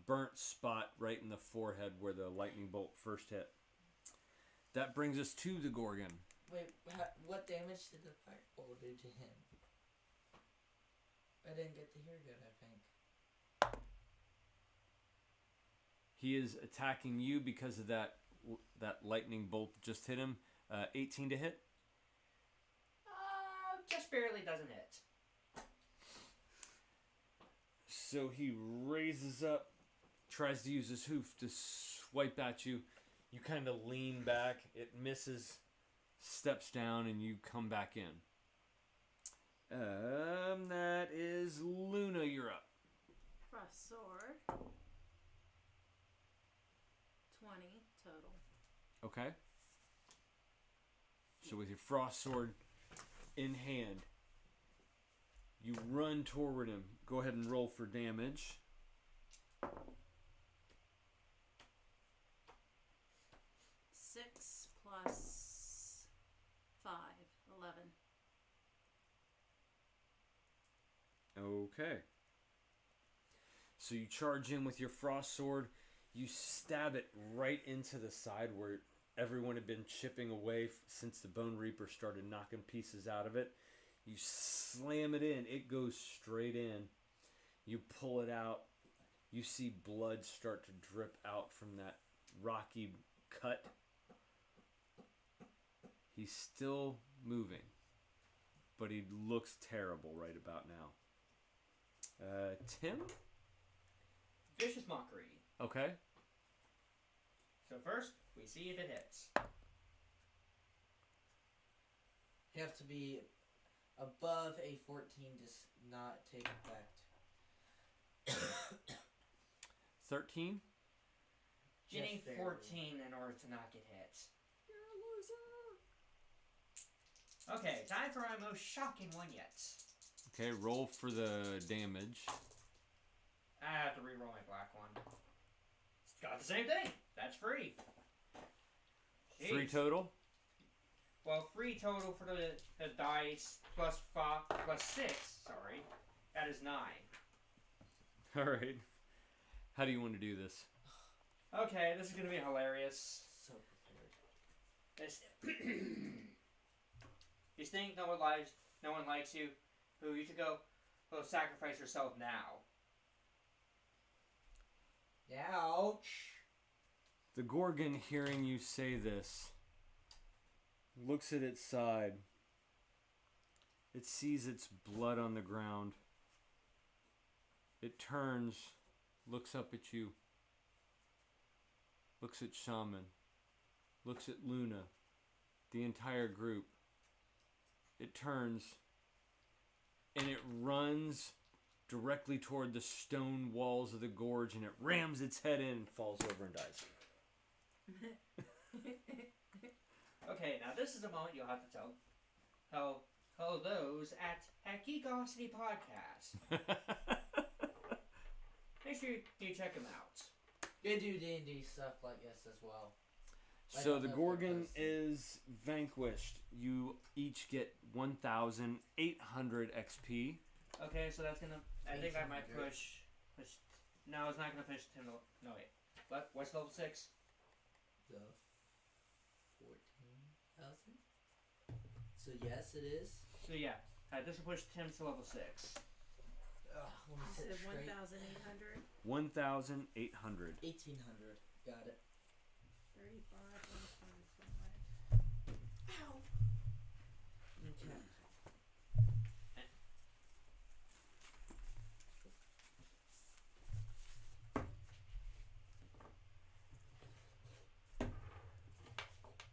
burnt spot right in the forehead where the lightning bolt first hit. That brings us to the Gorgon. Wait, what damage did the firebolt do to him? I didn't get to hear good, I think. He is attacking you because of that lightning bolt just hit him. 18 to hit. Just barely doesn't hit. So he raises up, tries to use his hoof to swipe at you. You kind of lean back. It misses, steps down, and you come back in. That is Luna. You're up. Frost sword. 20 total. Okay. So with your frost sword in hand, you run toward him. Go ahead and roll for damage. 6 plus 5, 11. Okay. So you charge in with your frost sword. You stab it right into the side where everyone had been chipping away since the Bone Reaper started knocking pieces out of it. You slam it in. It goes straight in. You pull it out. You see blood start to drip out from that rocky cut. He's still moving, but he looks terrible right about now. Tim? Vicious Mockery. Okay. So first, we see if it hits. You have to be above a 14 to not take effect. 13? You need Just 14 in order to not get hit. Okay, time for my most shocking one yet. Okay, roll for the damage. I have to re-roll my black one. It's got the same thing. That's free. Jeez. 3 total? Well, 3 total for the dice plus 5 plus 6. Sorry, that is 9. All right. How do you want to do this? Okay, this is gonna be hilarious. So prepared. This. You think no one likes you? Who you should go sacrifice yourself now. Ouch. The Gorgon, hearing you say this, looks at its side. It sees its blood on the ground. It turns, looks up at you, looks at Shaman, looks at Luna, the entire group. It turns, and it runs directly toward the stone walls of the gorge, and it rams its head in and falls over and dies. Okay, now this is the moment you'll have to tell those at Geekosity Podcast. Make sure you check them out. They do D&D stuff like this as well. So the Gorgon is vanquished. You each get 1,800 XP. Okay, so that's gonna. I think I might 1800. push. No, it's not gonna push Tim. No wait. What's level 6? The 14,000? So yes, it is. So yeah, this will push Tim to level 6. Let me You sit said straight. 1,800. 1,800. 1,800. Got it. 35, 125. Ow. Okay.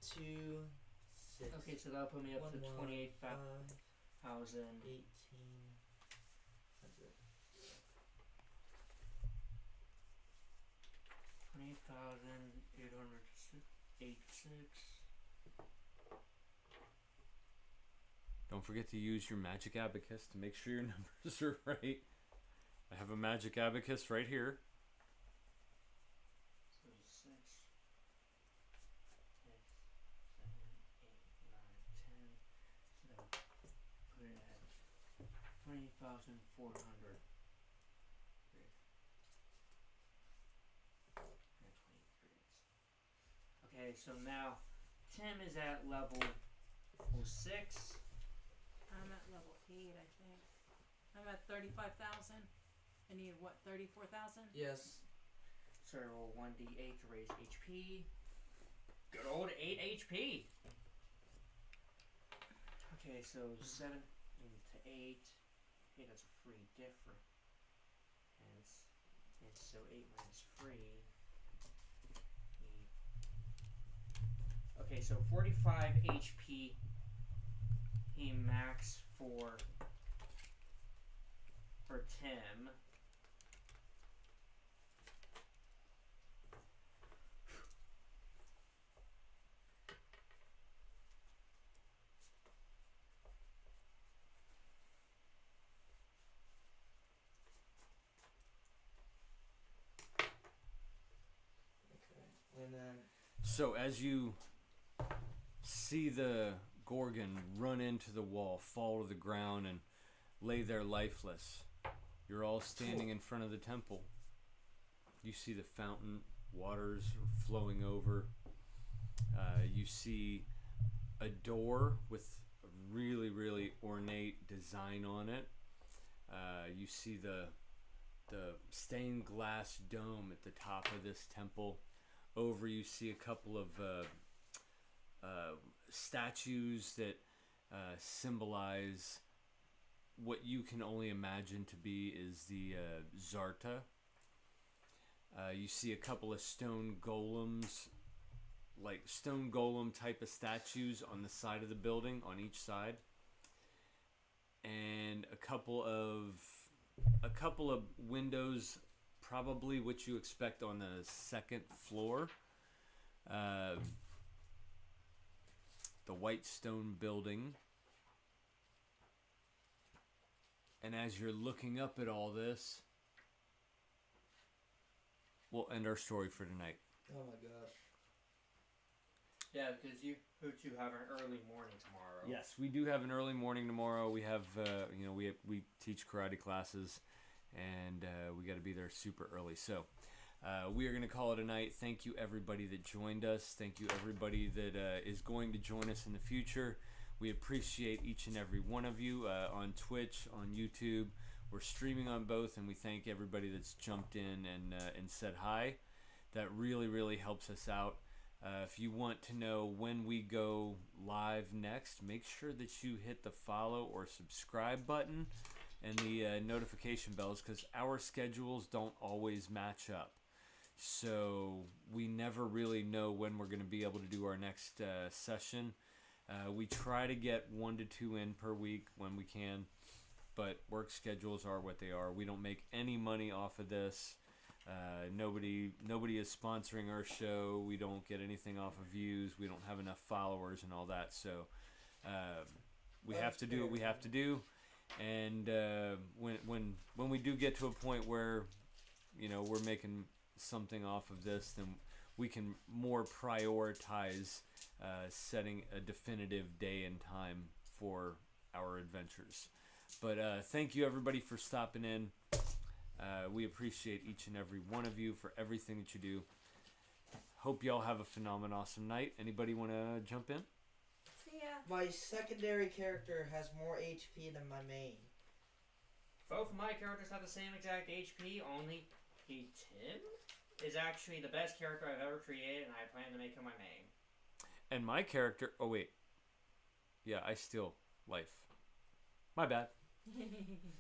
Two, six. Okay, so that'll put me up to 28,000. 1,800. 28,886. Don't forget to use your magic abacus to make sure your numbers are right. I have a magic abacus right here. So 6. 20,400. Okay, so now Tim is at level 06. I'm at level 8, I think. I'm at 35,000. I need what, 34,000? Yes. So I roll 1d8 to raise HP. Good old 8 HP. Okay, so 7 into 8. Okay, that's a free difference. And so 8 minus free. Okay, so 45 HP. He max for Tim. Okay. And then. So as you see the Gorgon run into the wall, fall to the ground, and lay there lifeless, you're all standing in front of the temple. You see the fountain, waters flowing over. You see a door with a really, really ornate design on it. You see the stained glass dome at the top of this temple. Over you see a couple of statues that symbolize what you can only imagine to be is the Zarta. You see a couple of stone golems, like stone golem type of statues on the side of the building, on each side, and a couple of windows, probably what you expect on the second floor. The white stone building. And as you're looking up at all this, we'll end our story for tonight. Oh my gosh. Yeah, because you two have an early morning tomorrow. Yes, we do have an early morning tomorrow. We have, we teach karate classes, and we got to be there super early. So we are going to call it a night. Thank you, everybody that joined us. Thank you, everybody that is going to join us in the future. We appreciate each and every one of you on Twitch, on YouTube. We're streaming on both, and we thank everybody that's jumped in and said hi. That really, really helps us out. If you want to know when we go live next, make sure that you hit the follow or subscribe button and the notification bells, because our schedules don't always match up. So we never really know when we're going to be able to do our next session. We try to get 1 to 2 in per week when we can, but work schedules are what they are. We don't make any money off of this. Nobody is sponsoring our show. We don't get anything off of views. We don't have enough followers and all that. So we have to do what we have to do. And when we do get to a point where we're making something off of this, then we can more prioritize setting a definitive day and time for our adventures. But thank you, everybody, for stopping in. We appreciate each and every one of you for everything that you do. Hope y'all have a phenomenal, awesome night. Anybody want to jump in? See ya. My secondary character has more HP than my main. Both of my characters have the same exact HP, only Tim is actually the best character I've ever created, and I plan to make him my main. And my character... Oh, wait. Yeah, I steal life. My bad.